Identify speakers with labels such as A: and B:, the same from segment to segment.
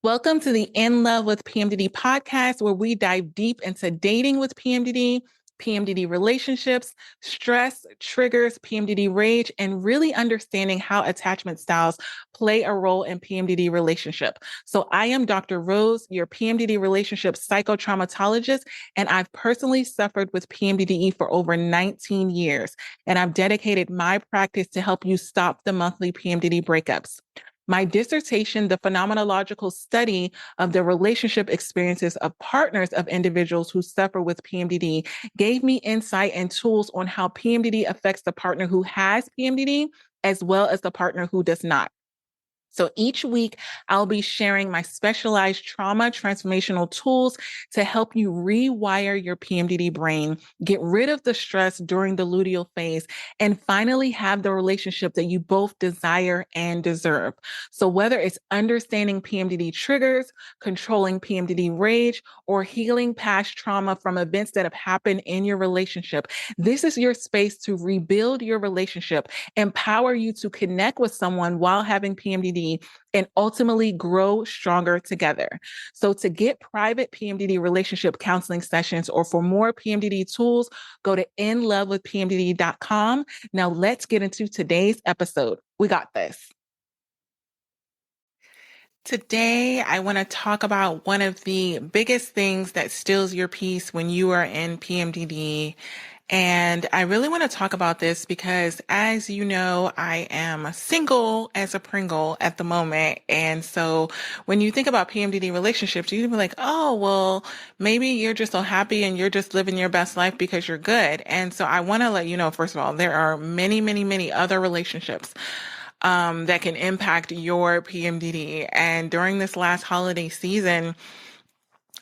A: Welcome to the In Love with PMDD podcast, where we dive deep into dating with PMDD, PMDD relationships, stress, triggers, PMDD rage, and really understanding how attachment styles play a role in PMDD relationship. So I am Dr. Rose, your PMDD relationship psychotraumatologist, and I've personally suffered with PMDD for over 19 years, and I've dedicated my practice to help you stop the monthly PMDD breakups. My dissertation, the phenomenological study of the relationship experiences of partners of individuals who suffer with PMDD, gave me insight and tools on how PMDD affects the partner who has PMDD as well as the partner who does not. So each week, I'll be sharing my specialized trauma transformational tools to help you rewire your PMDD brain, get rid of the stress during the luteal phase, and finally have the relationship that you both desire and deserve. So whether it's understanding PMDD triggers, controlling PMDD rage, or healing past trauma from events that have happened in your relationship, this is your space to rebuild your relationship, empower you to connect with someone while having PMDD, and ultimately grow stronger together. So to get private PMDD relationship counseling sessions or for more PMDD tools, go to inlovewithpmdd.com. Now let's get into today's episode. We got this. Today, I want to talk about one of the biggest things that steals your peace when you are in PMDD. And I really want to talk about this because, as you know, I am single as a Pringle at the moment. And so when you think about PMDD relationships, you can be like, oh, well, maybe you're just so happy and you're just living your best life because you're good. And so I want to let you know, first of all, there are many, many, many other relationships that can impact your PMDD. And during this last holiday season,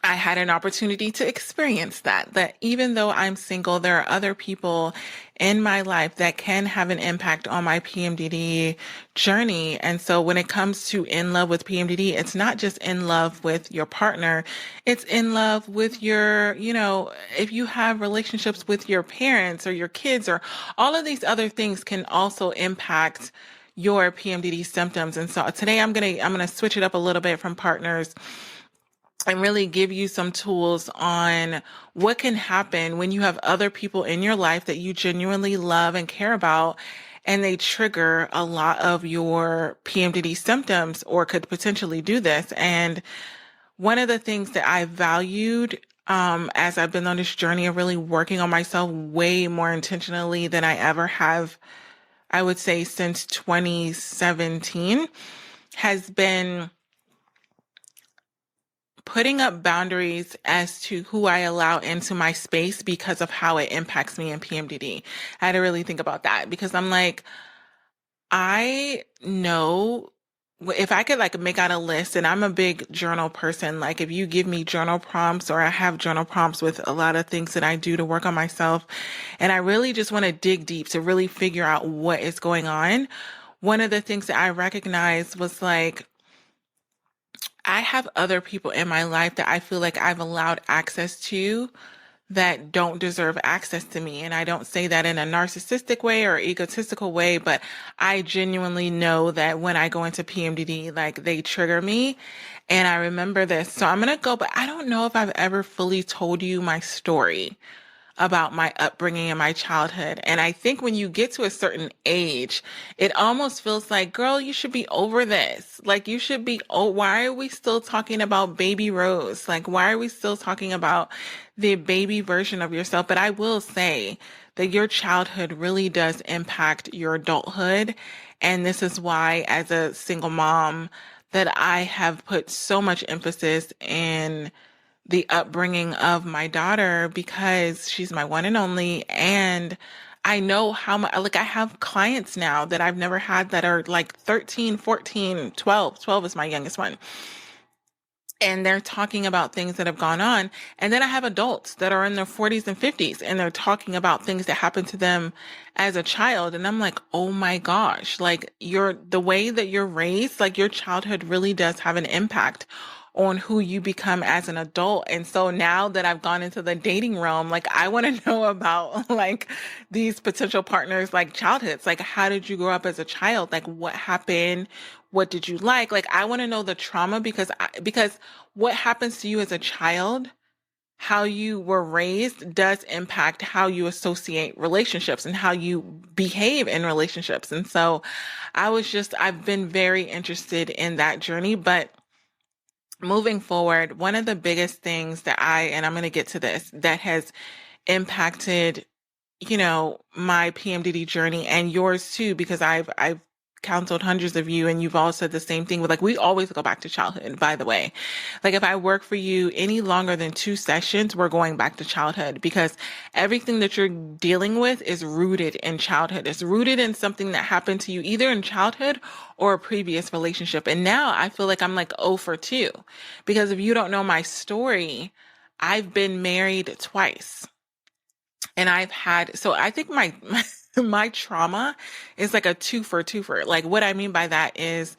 A: I had an opportunity to experience that even though I'm single, there are other people in my life that can have an impact on my PMDD journey. And so when it comes to in love with PMDD, it's not just in love with your partner, it's in love with your, if you have relationships with your parents or your kids or all of these other things can also impact your PMDD symptoms. And so today I'm going to switch it up a little bit from partners and really give you some tools on what can happen when you have other people in your life that you genuinely love and care about, and they trigger a lot of your PMDD symptoms or could potentially do this. And one of the things that I valued as I've been on this journey of really working on myself way more intentionally than I ever have, I would say since 2017, has been putting up boundaries as to who I allow into my space because of how it impacts me in PMDD. I had to really think about that because I'm like, I know if I could make out a list, and I'm a big journal person, like if you give me journal prompts, or I have journal prompts with a lot of things that I do to work on myself, and I really just want to dig deep to really figure out what is going on. One of the things that I recognized was I have other people in my life that I feel like I've allowed access to that don't deserve access to me. And I don't say that in a narcissistic way or egotistical way, but I genuinely know that when I go into PMDD, they trigger me. And I remember this. So I'm going to go, but I don't know if I've ever fully told you my story about my upbringing and my childhood. And I think when you get to a certain age, it almost feels like, girl, you should be over this. You should be, oh, why are we still talking about baby Rose? Why are we still talking about the baby version of yourself? But I will say that your childhood really does impact your adulthood. And this is why, as a single mom, that I have put so much emphasis in the upbringing of my daughter, because she's my one and only. And I know how much, I have clients now that I've never had that are 13, 14, 12. 12 is my youngest one. And they're talking about things that have gone on. And then I have adults that are in their 40s and 50s, and they're talking about things that happened to them as a child. And I'm like, oh my gosh, the way that you're raised, your childhood really does have an impact on who you become as an adult. And so now that I've gone into the dating realm, like I want to know about like these potential partners, like childhoods, like how did you grow up as a child? Like what happened? What did you like? Like I want to know the trauma because what happens to you as a child, how you were raised does impact how you associate relationships and how you behave in relationships. And so I've been very interested in that journey. But moving forward, one of the biggest things and I'm going to get to this, that has impacted, my PMDD journey and yours too, because I've counseled hundreds of you and you've all said the same thing. But like, we always go back to childhood, by the way. Like if I work for you any longer than 2 sessions, we're going back to childhood, because everything that you're dealing with is rooted in childhood. It's rooted in something that happened to you either in childhood or a previous relationship. And now I feel like I'm like 0 for 2, because if you don't know my story, I've been married twice. And so I think my trauma is like a twofer. Like what I mean by that is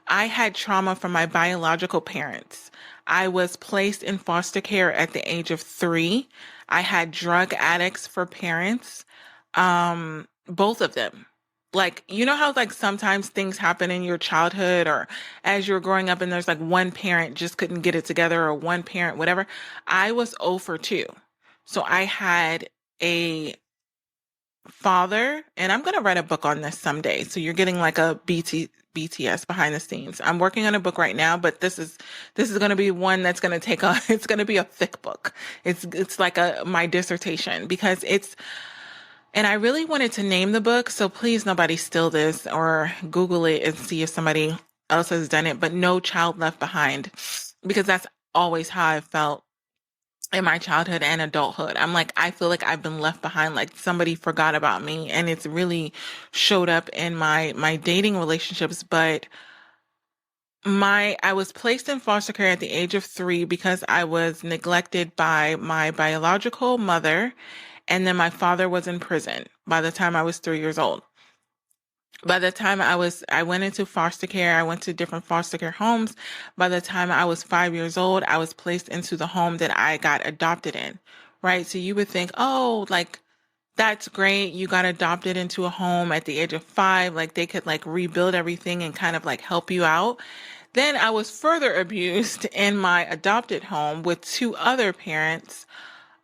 A: I had trauma from my biological parents. I was placed in foster care at the age of 3. I had drug addicts for parents, both of them. Like, you know how like sometimes things happen in your childhood or as you're growing up and there's like one parent just couldn't get it together or one parent, whatever. I was 0 for 2. So I had a father, and I'm going to write a book on this someday. So you're getting like a BTS behind the scenes. I'm working on a book right now, but this is going to be one that's going to it's going to be a thick book. It's like my dissertation, because and I really wanted to name the book. So please nobody steal this or Google it and see if somebody else has done it, but No Child Left Behind, because that's always how I felt in my childhood and adulthood. I'm like, I feel like I've been left behind, like somebody forgot about me. And it's really showed up in my dating relationships. But I was placed in foster care at the age of 3 because I was neglected by my biological mother. And then my father was in prison by the time I was 3 years old. By the time I went into foster care, I went to different foster care homes. By the time I was 5 years old, I was placed into the home that I got adopted in, right? So you would think, oh, like, that's great. You got adopted into a home at the age of 5. Like they could like rebuild everything and kind of like help you out. Then I was further abused in my adopted home with 2 other parents,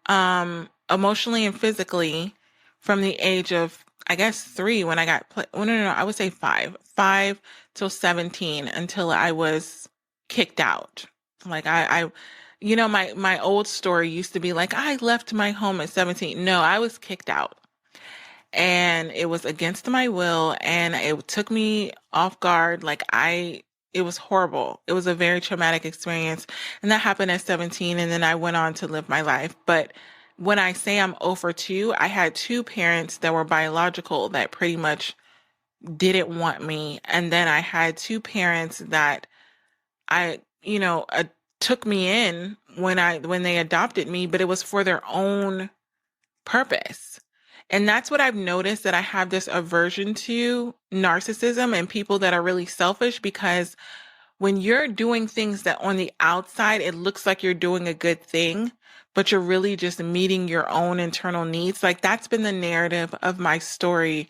A: emotionally and physically, from the age of, I guess, 3 when I got, no, I would say 5 till 17 until I was kicked out. Like my old story used to be like, I left my home at 17. No, I was kicked out. And it was against my will and it took me off guard. It was horrible. It was a very traumatic experience. And that happened at 17. And then I went on to live my life. But when I say I'm 0 for 2, I had 2 parents that were biological that pretty much didn't want me. And then I had 2 parents that took me in when they adopted me, but it was for their own purpose. And that's what I've noticed, that I have this aversion to narcissism and people that are really selfish, because when you're doing things that on the outside, it looks like you're doing a good thing, but you're really just meeting your own internal needs. Like that's been the narrative of my story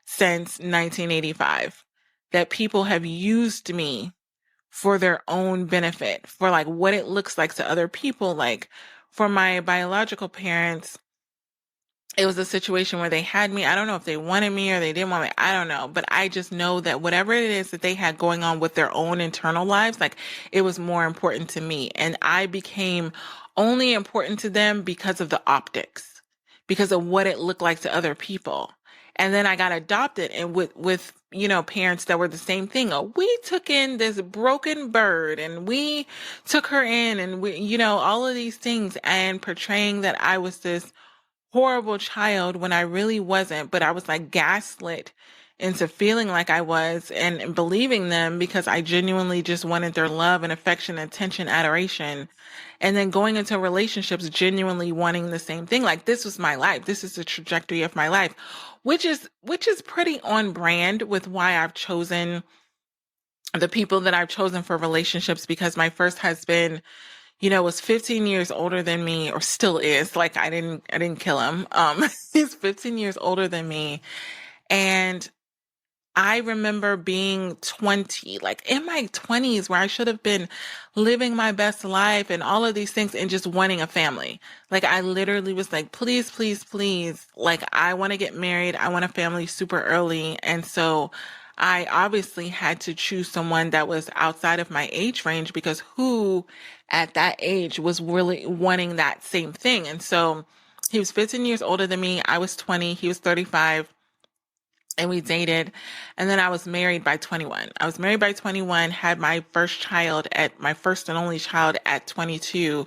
A: since 1985, that people have used me for their own benefit, for like what it looks like to other people. Like for my biological parents, it was a situation where they had me. I don't know if they wanted me or they didn't want me. I don't know. But I just know that whatever it is that they had going on with their own internal lives, like it was more important to me. And I became only important to them because of the optics, because of what it looked like to other people. And then I got adopted and with parents that were the same thing. Oh, we took in this broken bird and we took her in and all of these things, and portraying that I was this horrible child when I really wasn't, but I was like gaslit into feeling like I was and believing them because I genuinely just wanted their love and affection, attention, adoration. And then going into relationships, genuinely wanting the same thing. Like this was my life. This is the trajectory of my life, which is pretty on brand with why I've chosen the people that I've chosen for relationships, because my first husband, was 15 years older than me, or still is. Like I didn't kill him. He's 15 years older than me. And I remember being 20, like in my 20s, where I should have been living my best life and all of these things and just wanting a family. Like I literally was like, please, please, please. Like I want to get married. I want a family super early. And so I obviously had to choose someone that was outside of my age range, because who at that age was really wanting that same thing? And so he was 15 years older than me. I was 20. He was 35, and we dated. And then I was married by 21. I was married by 21, had my first and only child at 22.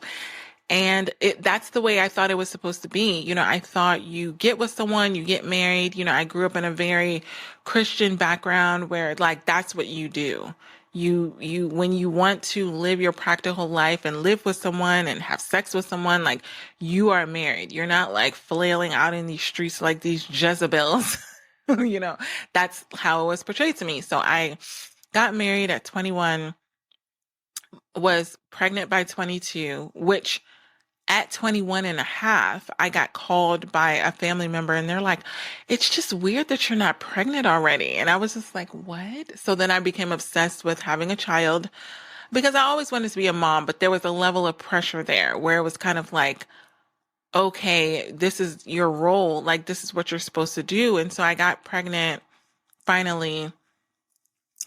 A: And that's the way I thought it was supposed to be. I thought you get with someone, you get married. I grew up in a very Christian background where like, that's what you do. When you want to live your practical life and live with someone and have sex with someone, like you are married. You're not like flailing out in these streets like these Jezebels. That's how it was portrayed to me. So I got married at 21, was pregnant by 22, which at 21 and a half, I got called by a family member, and they're like, it's just weird that you're not pregnant already. And I was just like, what? So then I became obsessed with having a child, because I always wanted to be a mom, but there was a level of pressure there where it was kind of like, okay, this is your role. Like, this is what you're supposed to do. And so I got pregnant finally.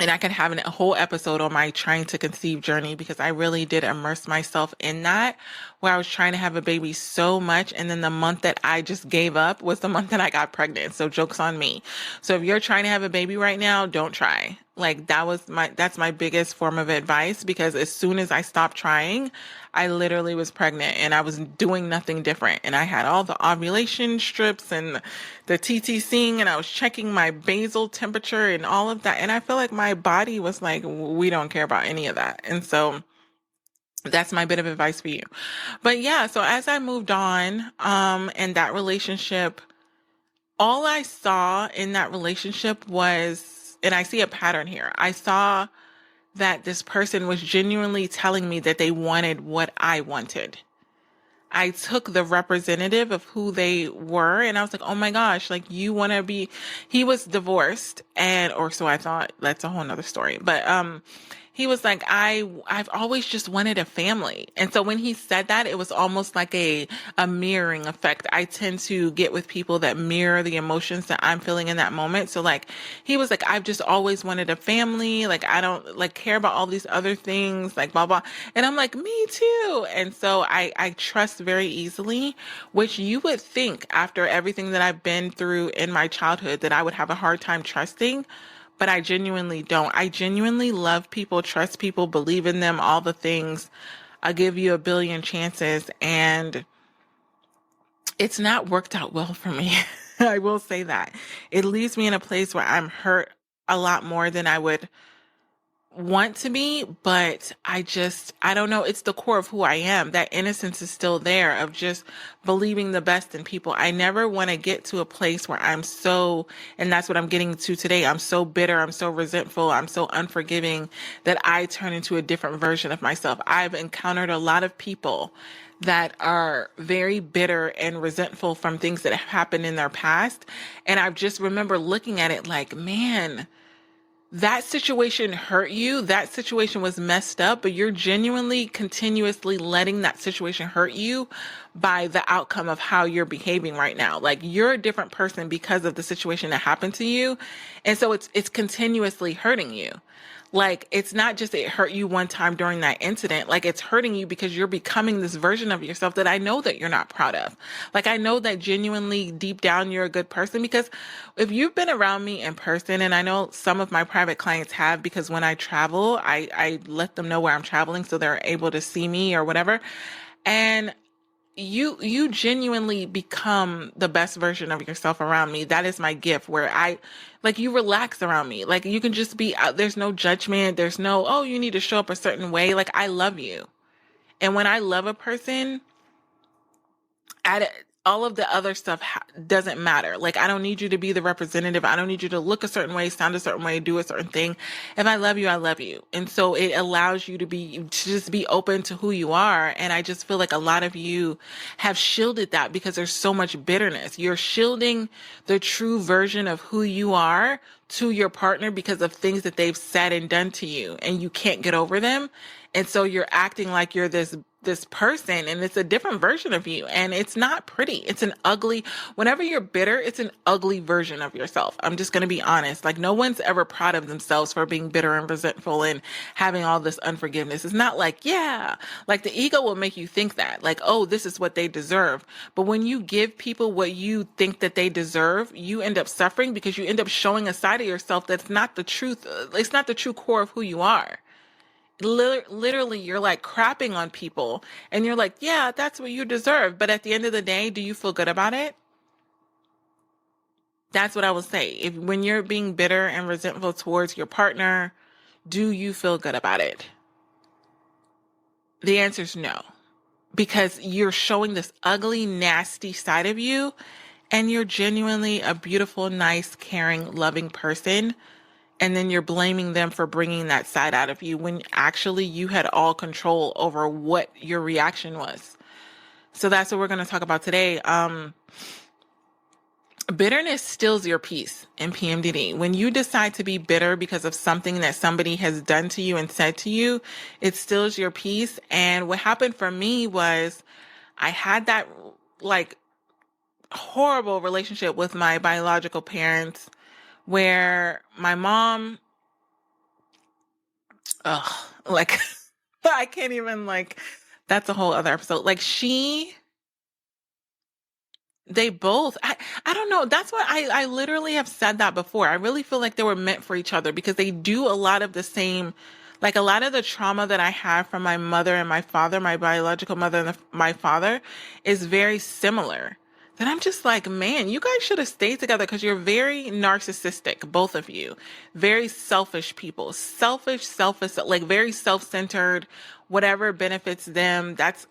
A: And I could have a whole episode on my trying to conceive journey, because I really did immerse myself in that, where I was trying to have a baby so much. And then the month that I just gave up was the month that I got pregnant. So joke's on me. So if you're trying to have a baby right now, don't try. Like that's my biggest form of advice, because as soon as I stopped trying, I literally was pregnant and I was doing nothing different. And I had all the ovulation strips and the TTCing, and I was checking my basal temperature and all of that. And I feel like my body was like, we don't care about any of that. And so that's my bit of advice for you. But yeah, so as I moved on, and that relationship, all I saw in that relationship was, and I see a pattern here. I saw that this person was genuinely telling me that they wanted what I wanted. I took the representative of who they were, and I was like, oh my gosh, like you want to be, he was divorced, or so I thought. That's a whole nother story. But, he was like, I've always just wanted a family. And so when he said that, it was almost like a mirroring effect. I tend to get with people that mirror the emotions that I'm feeling in that moment. So like, he was like, I've just always wanted a family. Like, I don't like care about all these other things, like blah, blah. And I'm like, me too. And so I trust very easily, which you would think after everything that I've been through in my childhood that I would have a hard time trusting. But I genuinely don't. I genuinely love people, trust people, believe in them, all the things. I'll give you a billion chances. And it's not worked out well for me. I will say that. It leaves me in a place where I'm hurt a lot more than I would want to be, but I don't know. It's the core of who I am. That innocence is still there, of just believing the best in people. I never want to get to a place where I'm so, and that's what I'm getting to today. I'm so bitter. I'm so resentful. I'm so unforgiving that I turn into a different version of myself. I've encountered a lot of people that are very bitter and resentful from things that have happened in their past. And I just remember looking at it like, man, that situation hurt you. That situation was messed up, but you're genuinely continuously letting that situation hurt you by the outcome of how you're behaving right now. Like you're a different person because of the situation that happened to you. And so it's continuously hurting you. Like, it's not just it hurt you one time during that incident. Like, it's hurting you because you're becoming this version of yourself that I know that you're not proud of. Like, I know that genuinely deep down you're a good person, because if you've been around me in person, and I know some of my private clients have, because when I travel, I let them know where I'm traveling so they're able to see me or whatever. And you genuinely become the best version of yourself around me. That is my gift, where you relax around me. Like, you can just be out. There's no judgment. There's no, oh, you need to show up a certain way. Like, I love you. And when I love a person, at all of the other stuff doesn't matter. Like, I don't need you to be the representative. I don't need you to look a certain way, sound a certain way, do a certain thing. If I love you, I love you. And so it allows you to just be open to who you are. And I just feel like a lot of you have shielded that because there's so much bitterness. You're shielding the true version of who you are to your partner because of things that they've said and done to you, and you can't get over them. And so you're acting like you're this person, and it's a different version of you, and it's not pretty. It's an ugly, whenever you're bitter, it's an ugly version of yourself. I'm just going to be honest. Like, no one's ever proud of themselves for being bitter and resentful and having all this unforgiveness. It's not like, yeah, like the ego will make you think that, like, oh, this is what they deserve. But when you give people what you think that they deserve, you end up suffering because you end up showing a side of yourself that's not the truth. It's not the true core of who you are. Literally, you're like crapping on people and you're like, yeah, that's what you deserve. But at the end of the day, do you feel good about it? That's what I will say. When you're being bitter and resentful towards your partner, do you feel good about it? The answer is no, because you're showing this ugly, nasty side of you, and you're genuinely a beautiful, nice, caring, loving person. And then you're blaming them for bringing that side out of you when actually you had all control over what your reaction was. So that's what we're going to talk about today. Bitterness steals your peace in PMDD. When you decide to be bitter because of something that somebody has done to you and said to you, it steals your peace. And what happened for me was I had that like horrible relationship with my biological parents where my mom, like, I can't even, like, that's a whole other episode. Like, they both, I don't know. That's what I literally have said that before. I really feel like they were meant for each other because they do a lot of the same, like a lot of the trauma that I have from my mother and my father, my biological mother and my father, is very similar. Then I'm just like, man, you guys should have stayed together because you're very narcissistic, both of you. Very selfish people. Selfish, like very self-centered, whatever benefits them. That's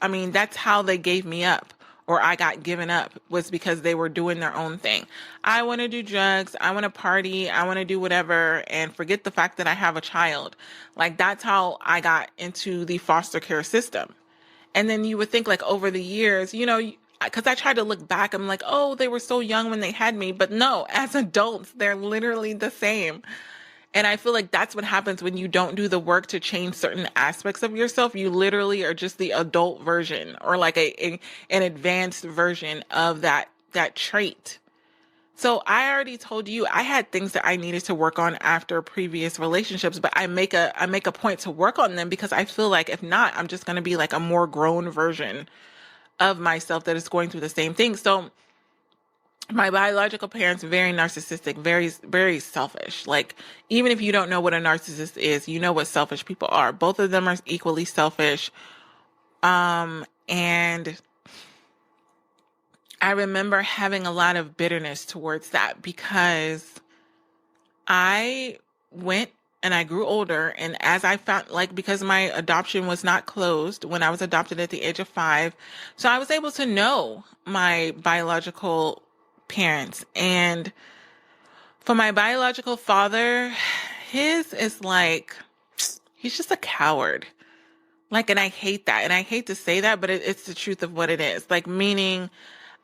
A: how they gave me up, or I got given up, was because they were doing their own thing. I want to do drugs. I want to party. I want to do whatever and forget the fact that I have a child. Like, that's how I got into the foster care system. And then you would think, like, over the years, because I tried to look back, I'm like, oh, they were so young when they had me. But no, as adults, they're literally the same. And I feel like that's what happens when you don't do the work to change certain aspects of yourself. You literally are just the adult version, or like an advanced version of that trait. So I already told you I had things that I needed to work on after previous relationships, but I make a point to work on them because I feel like if not, I'm just going to be like a more grown version of myself that is going through the same thing. So my biological parents, very narcissistic, very, very selfish. Like, even if you don't know what a narcissist is, you know what selfish people are. Both of them are equally selfish. And I remember having a lot of bitterness towards that because I went and I grew older, and as I found, like, because my adoption was not closed when I was adopted at the age of 5, so I was able to know my biological parents. And for my biological father, his is like, he's just a coward. Like, and I hate that. And I hate to say that, but it's the truth of what it is. Like, meaning,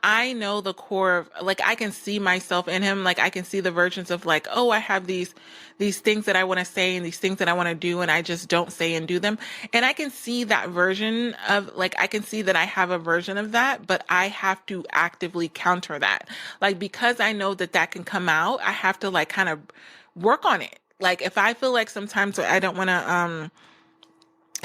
A: I know the core of, like, I can see myself in him. Like, I can see the versions of, like, oh, I have these things that I want to say and these things that I want to do, and I just don't say and do them. And I can see that version of, like, I can see that I have a version of that, but I have to actively counter that. Like, because I know that that can come out, I have to, like, kind of work on it. Like, if I feel like sometimes I don't want to,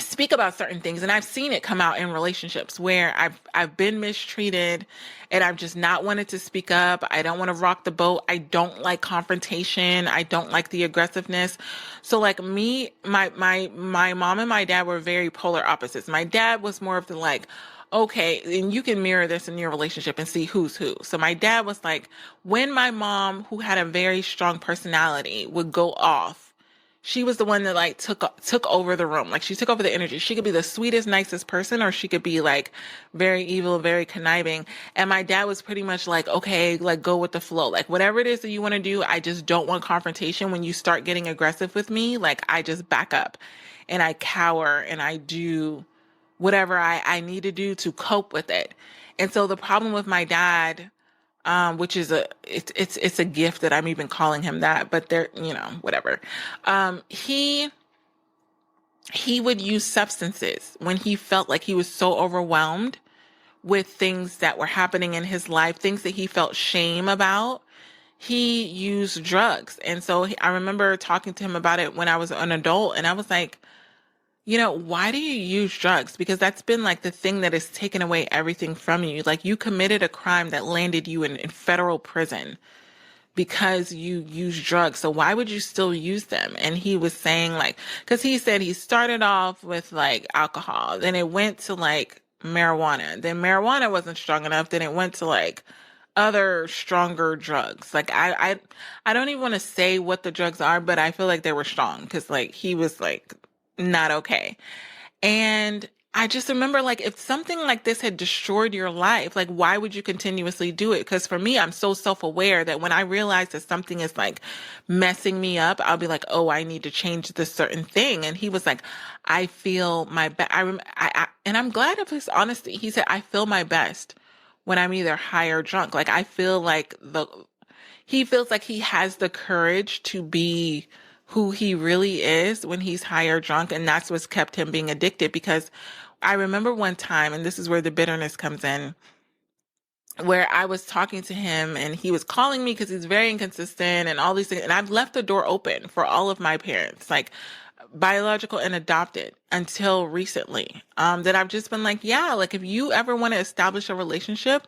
A: speak about certain things, and I've seen it come out in relationships where I've been mistreated and I've just not wanted to speak up. I don't want to rock the boat. I don't like confrontation. I don't like the aggressiveness. So like me, my mom and my dad were very polar opposites. My dad was more of the like, okay, and you can mirror this in your relationship and see who's who. So my dad was like, when my mom, who had a very strong personality, would go off, she was the one that like took over the room. Like she took over the energy. She could be the sweetest, nicest person, or she could be like very evil, very conniving. And my dad was pretty much like, okay, like go with the flow. Like whatever it is that you want to do, I just don't want confrontation. When you start getting aggressive with me, like I just back up and I cower and I do whatever I need to do to cope with it. And so the problem with my dad, which is it's a gift that I'm even calling him that, but there, whatever. He would use substances when he felt like he was so overwhelmed with things that were happening in his life, things that he felt shame about. He used drugs. And so I remember talking to him about it when I was an adult, and I was like, why do you use drugs? Because that's been like the thing that has taken away everything from you. Like you committed a crime that landed you in federal prison because you use drugs. So why would you still use them? And he was saying like, because he said he started off with like alcohol, then it went to like marijuana. Then marijuana wasn't strong enough. Then it went to like other stronger drugs. Like I don't even want to say what the drugs are, but I feel like they were strong because like he was like not okay. And I just remember like if something like this had destroyed your life, like why would you continuously do it? Because for me, I'm so self-aware that when I realize that something is like messing me up, I'll be like, oh, I need to change this certain thing. And he was like, I feel my best. And I'm glad of his honesty. He said, I feel my best when I'm either high or drunk. Like I feel like he feels like he has the courage to be who he really is when he's high or drunk. And that's what's kept him being addicted. Because I remember one time, and this is where the bitterness comes in, where I was talking to him and he was calling me because he's very inconsistent and all these things. And I've left the door open for all of my parents, like biological and adopted, until recently. That I've just been like, yeah, like if you ever want to establish a relationship,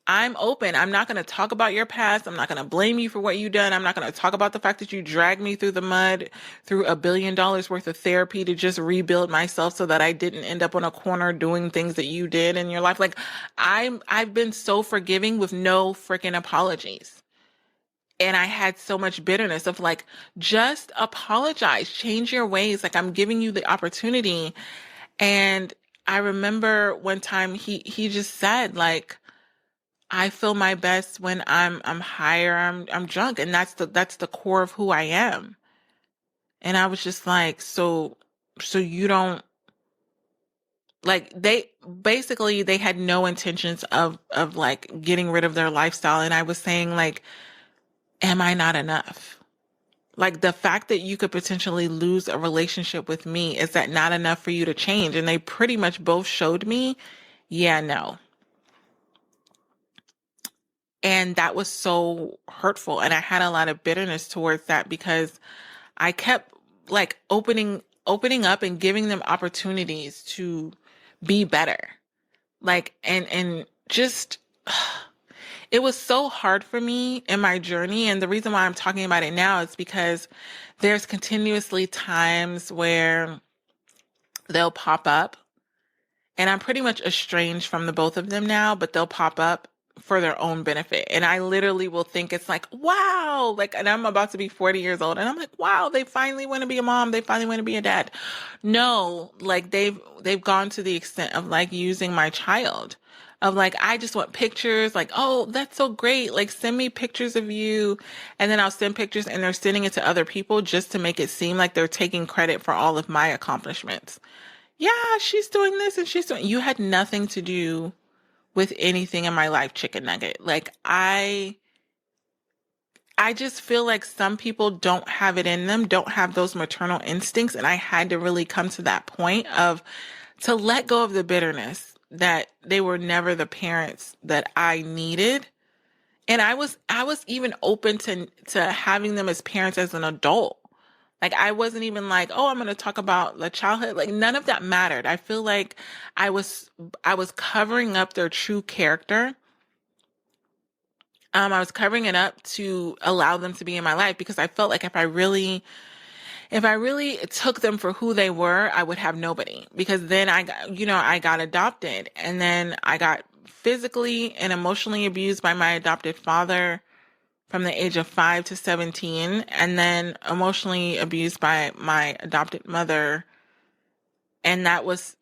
A: I'm open. I'm not going to talk about your past. I'm not going to blame you for what you've done. I'm not going to talk about the fact that you dragged me through the mud, through $1 billion worth of therapy to just rebuild myself so that I didn't end up on a corner doing things that you did in your life. Like I've been so forgiving with no freaking apologies. And I had so much bitterness of like, just apologize, change your ways. Like I'm giving you the opportunity. And I remember one time he just said like, I feel my best when I'm higher, I'm drunk, and that's the core of who I am. And I was just like, so you don't like they had no intentions of like getting rid of their lifestyle. And I was saying like, am I not enough? Like the fact that you could potentially lose a relationship with me, is that not enough for you to change? And they pretty much both showed me, yeah, no. And that was so hurtful. And I had a lot of bitterness towards that because I kept like opening up and giving them opportunities to be better. Like, and just, it was so hard for me in my journey. And the reason why I'm talking about it now is because there's continuously times where they'll pop up, and I'm pretty much estranged from the both of them now, but they'll pop up for their own benefit. And I literally will think it's like, wow, like, and I'm about to be 40 years old and I'm like, wow, they finally want to be a mom. They finally want to be a dad. No, like they've gone to the extent of like using my child, of like, I just want pictures. Like, oh, that's so great. Like send me pictures of you. And then I'll send pictures and they're sending it to other people just to make it seem like they're taking credit for all of my accomplishments. Yeah, she's doing this and she's doing, you had nothing to do with anything in my life, chicken nugget. Like I just feel like some people don't have it in them, don't have those maternal instincts. And I had to really come to that point of to let go of the bitterness that they were never the parents that I needed. And I was even open to having them as parents as an adult. Like I wasn't even like, oh, I'm going to talk about the childhood. Like none of that mattered. I feel like I was covering up their true character. I was covering it up to allow them to be in my life because I felt like if I really took them for who they were, I would have nobody. Because then I got adopted, and then I got physically and emotionally abused by my adopted father from the age of 5 to 17, and then emotionally abused by my adopted mother. And that was,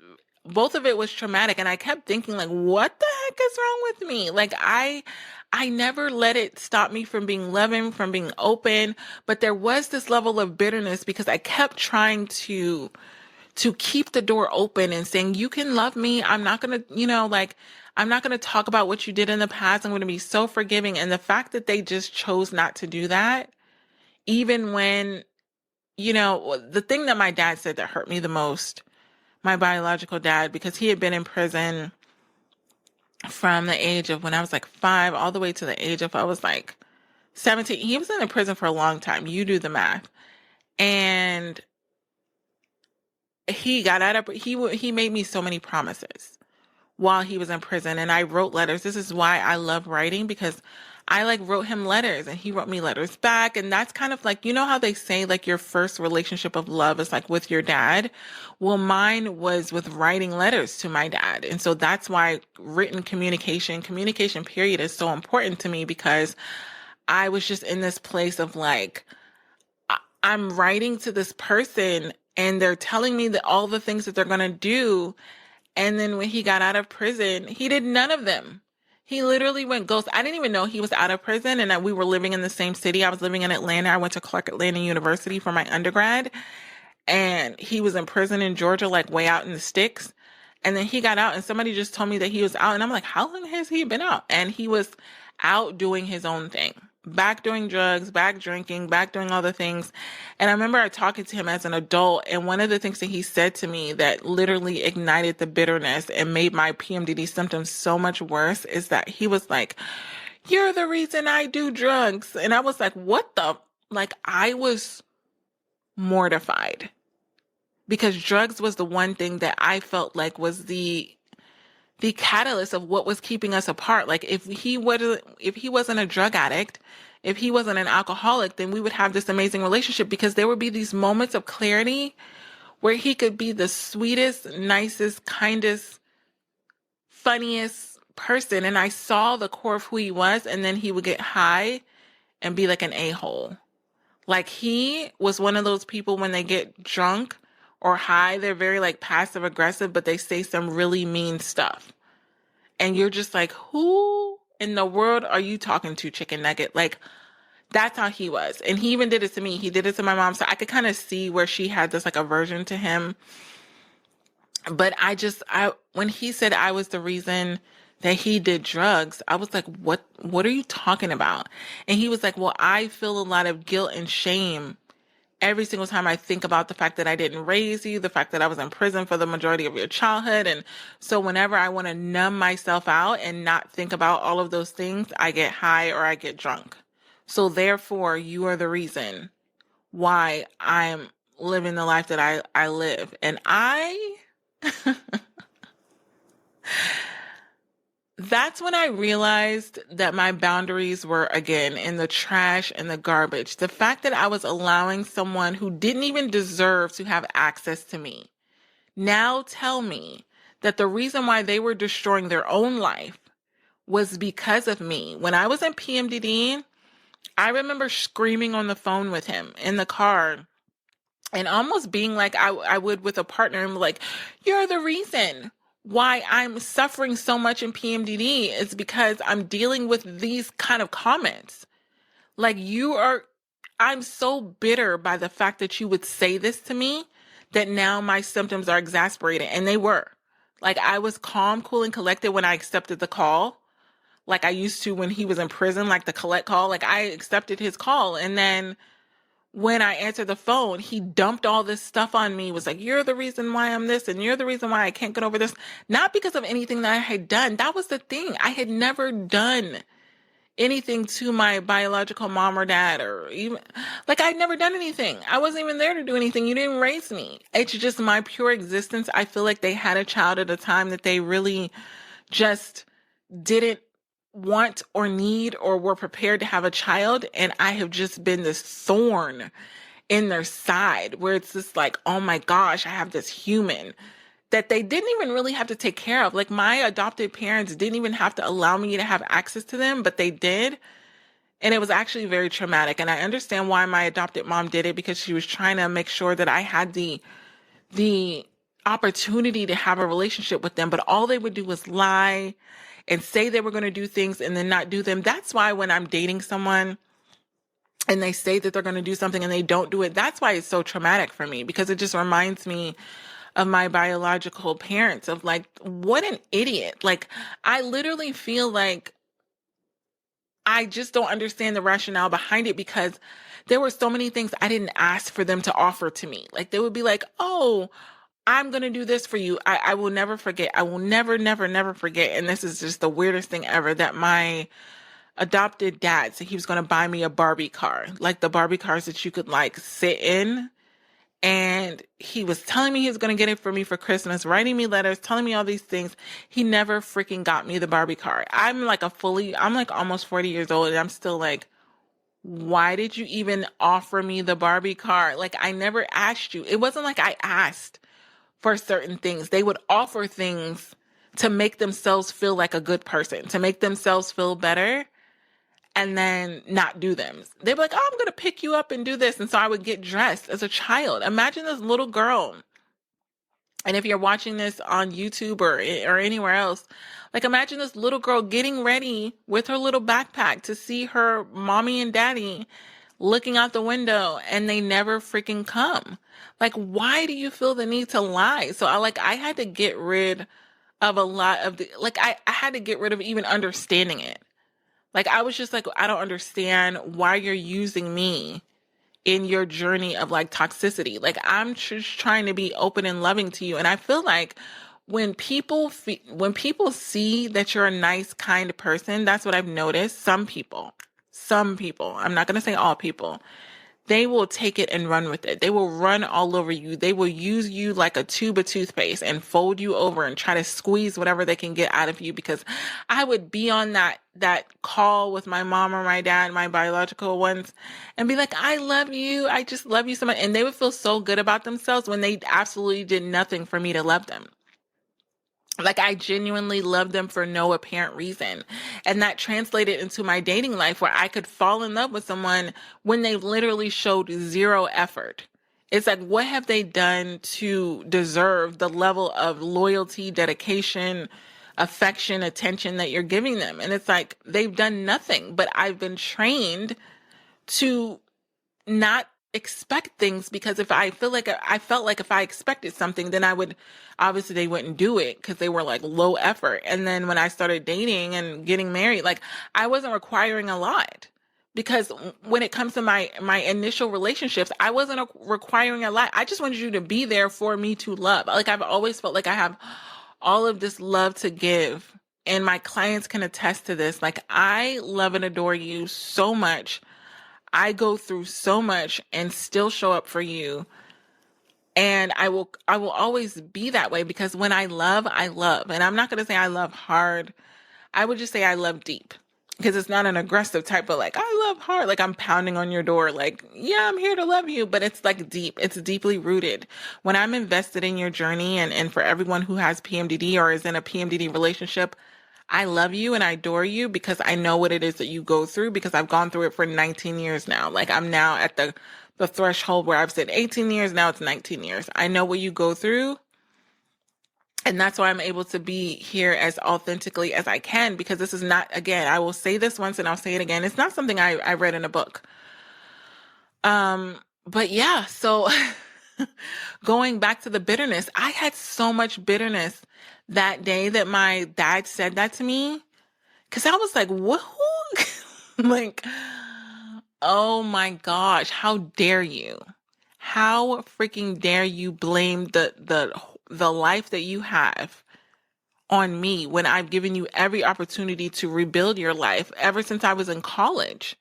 A: both of it was traumatic. And I kept thinking, like, what the heck is wrong with me? Like, I never let it stop me from being loving, from being open. But there was this level of bitterness because I kept trying to keep the door open and saying, you can love me. I'm not going to, like, I'm not going to talk about what you did in the past. I'm going to be so forgiving. And the fact that they just chose not to do that, even when, the thing that my dad said that hurt me the most, my biological dad, because he had been in prison from the age of when I was like 5 all the way to the age of I was like 17. He was in the prison for a long time. You do the math. And he got out of, he made me so many promises while he was in prison, and I wrote letters. This is why I love writing, because I like wrote him letters and he wrote me letters back. And that's kind of like, how they say like your first relationship of love is like with your dad. Well, mine was with writing letters to my dad. And so that's why written communication period is so important to me, because I was just in this place of like, I'm writing to this person and they're telling me that all the things that they're going to do. And then when he got out of prison, he did none of them. He literally went ghost. I didn't even know he was out of prison and that we were living in the same city. I was living in Atlanta. I went to Clark Atlanta University for my undergrad. And he was in prison in Georgia, like way out in the sticks. And then he got out and somebody just told me that he was out. And I'm like, how long has he been out? And he was out doing his own thing. Back doing drugs, back drinking, back doing all the things. And I remember talking to him as an adult, and one of the things that he said to me that literally ignited the bitterness and made my PMDD symptoms so much worse is that he was like, you're the reason I do drugs. And I was like, what the? Like, I was mortified because drugs was the one thing that I felt like was the catalyst of what was keeping us apart. Like if he wasn't a drug addict, if he wasn't an alcoholic, then we would have this amazing relationship, because there would be these moments of clarity where he could be the sweetest, nicest, kindest, funniest person. And I saw the core of who he was, and then he would get high and be like an a-hole. Like he was one of those people when they get drunk or high, they're very like passive aggressive, but they say some really mean stuff. And you're just like, who in the world are you talking to, chicken nugget? Like, that's how he was. And he even did it to me. He did it to my mom. So I could kind of see where she had this like aversion to him. But when he said I was the reason that he did drugs, I was like, what are you talking about? And he was like, well, I feel a lot of guilt and shame every single time I think about the fact that I didn't raise you, the fact that I was in prison for the majority of your childhood. And so whenever I want to numb myself out and not think about all of those things, I get high or I get drunk. So therefore, you are the reason why I'm living the life that I live. And that's when I realized that my boundaries were, again, in the trash and the garbage. The fact that I was allowing someone who didn't even deserve to have access to me now tell me that the reason why they were destroying their own life was because of me. When I was in PMDD, I remember screaming on the phone with him in the car and almost being like I would with a partner, and like, you're the reason why I'm suffering so much in PMDD is because I'm dealing with these kind of comments. Like I'm so bitter by the fact that you would say this to me that now my symptoms are exasperated. And they were. Like I was calm, cool, and collected when I accepted the call. Like I used to when he was in prison, like the collect call. Like I accepted his call. And then when I answered the phone, he dumped all this stuff on me. Was like, you're the reason why I'm this, and you're the reason why I can't get over this. Not because of anything that I had done. That was the thing. I had never done anything to my biological mom or dad, or even, like, I'd never done anything. I wasn't even there to do anything. You didn't raise me. It's just my pure existence. I feel like they had a child at a time that they really just didn't want or need or were prepared to have a child. And I have just been this thorn in their side where it's just like, oh my gosh, I have this human that they didn't even really have to take care of. Like my adopted parents didn't even have to allow me to have access to them, but they did. And it was actually very traumatic. And I understand why my adopted mom did it, because she was trying to make sure that I had the opportunity to have a relationship with them, but all they would do was lie and say they were going to do things and then not do them. That's why when I'm dating someone and they say that they're going to do something and they don't do it, that's why it's so traumatic for me, because it just reminds me of my biological parents, of like, what an idiot. Like, I literally feel like I just don't understand the rationale behind it, because there were so many things I didn't ask for them to offer to me. Like, they would be like, oh, I'm going to do this for you. I will never forget. I will never, never, never forget. And this is just the weirdest thing ever, that my adopted dad said he was going to buy me a Barbie car, like the Barbie cars that you could like sit in. And he was telling me he was going to get it for me for Christmas, writing me letters, telling me all these things. He never freaking got me the Barbie car. I'm like almost 40 years old, and I'm still like, why did you even offer me the Barbie car? Like, I never asked you. It wasn't like I asked for certain things. They would offer things to make themselves feel like a good person, to make themselves feel better, and then not do them. They'd be like, oh, I'm going to pick you up and do this. And so I would get dressed as a child. Imagine this little girl. And if you're watching this on YouTube or anywhere else, like, imagine this little girl getting ready with her little backpack to see her mommy and daddy looking out the window, and they never freaking come. Like, why do you feel the need to lie? So I had to get rid of a lot of I had to get rid of even understanding it. Like, I was just like, I don't understand why you're using me in your journey of like toxicity. Like, I'm just trying to be open and loving to you. And I feel like when people see that you're a nice, kind person, that's what I've noticed. Some people, I'm not going to say all people, they will take it and run with it. They will run all over you. They will use you like a tube of toothpaste and fold you over and try to squeeze whatever they can get out of you. Because I would be on that call with my mom or my dad, my biological ones, and be like, I love you. I just love you so much. And they would feel so good about themselves when they absolutely did nothing for me to love them. Like, I genuinely loved them for no apparent reason. And that translated into my dating life, where I could fall in love with someone when they literally showed zero effort. It's like, what have they done to deserve the level of loyalty, dedication, affection, attention that you're giving them? And it's like, they've done nothing. But I've been trained to not expect things, because if I felt like if I expected something, then obviously they wouldn't do it, because they were like low effort. And then when I started dating and getting married, like, I wasn't requiring a lot, because when it comes to my initial relationships, I wasn't requiring a lot. I just wanted you to be there for me to love. Like, I've always felt like I have all of this love to give, and my clients can attest to this. Like, I love and adore you so much. I go through so much and still show up for you. And I will always be that way, because when I love, I love. And I'm not going to say I love hard. I would just say I love deep, because it's not an aggressive type of like, I love hard. Like, I'm pounding on your door. Like, yeah, I'm here to love you. But it's like deep. It's deeply rooted. When I'm invested in your journey, and for everyone who has PMDD or is in a PMDD relationship, I love you and I adore you, because I know what it is that you go through, because I've gone through it for 19 years now. Like, I'm now at the threshold where I've said 18 years, now it's 19 years. I know what you go through. And that's why I'm able to be here as authentically as I can, because this is not, again, I will say this once and I'll say it again, it's not something I read in a book. But yeah, so going back to the bitterness, I had so much bitterness that day that my dad said that to me, because I was like, what? Like, oh my gosh, how dare you? How freaking dare you blame the life that you have on me, when I've given you every opportunity to rebuild your life ever since I was in college.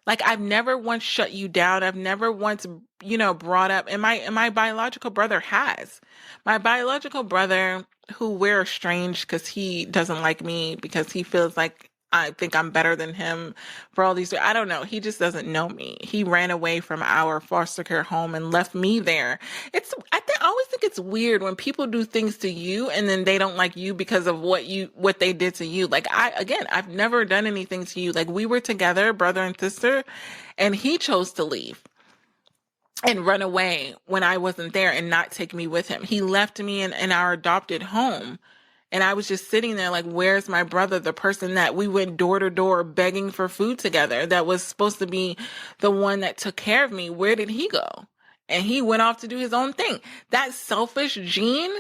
A: Like, I've never once shut you down. I've never once, brought up, and my biological brother has. My biological brother, who we're estranged because he doesn't like me, because he feels like I think I'm better than him for all these, I don't know. He just doesn't know me. He ran away from our foster care home and left me there. always think it's weird when people do things to you and then they don't like you because of what they did to you. Like I've never done anything to you. Like we were together, brother and sister, and he chose to leave and run away when I wasn't there and not take me with him. He left me in our adopted home. And I was just sitting there like, where's my brother, the person that we went door to door begging for food together, that was supposed to be the one that took care of me? Where did he go? And he went off to do his own thing. That selfish gene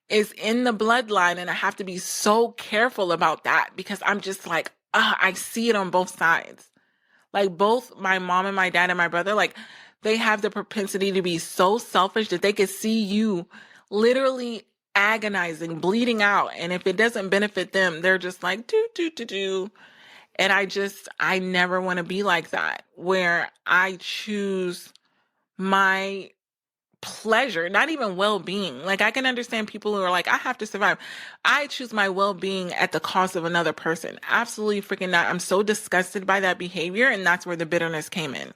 A: is in the bloodline. And I have to be so careful about that because I'm just like, I see it on both sides. Like both my mom and my dad and my brother, like they have the propensity to be so selfish that they could see you literally agonizing, bleeding out. And if it doesn't benefit them, they're just like, do. And I never want to be like that, where I choose my pleasure, not even well-being. Like I can understand people who are like, I have to survive. I choose my well-being at the cost of another person. Absolutely freaking not. I'm so disgusted by that behavior. And that's where the bitterness came in.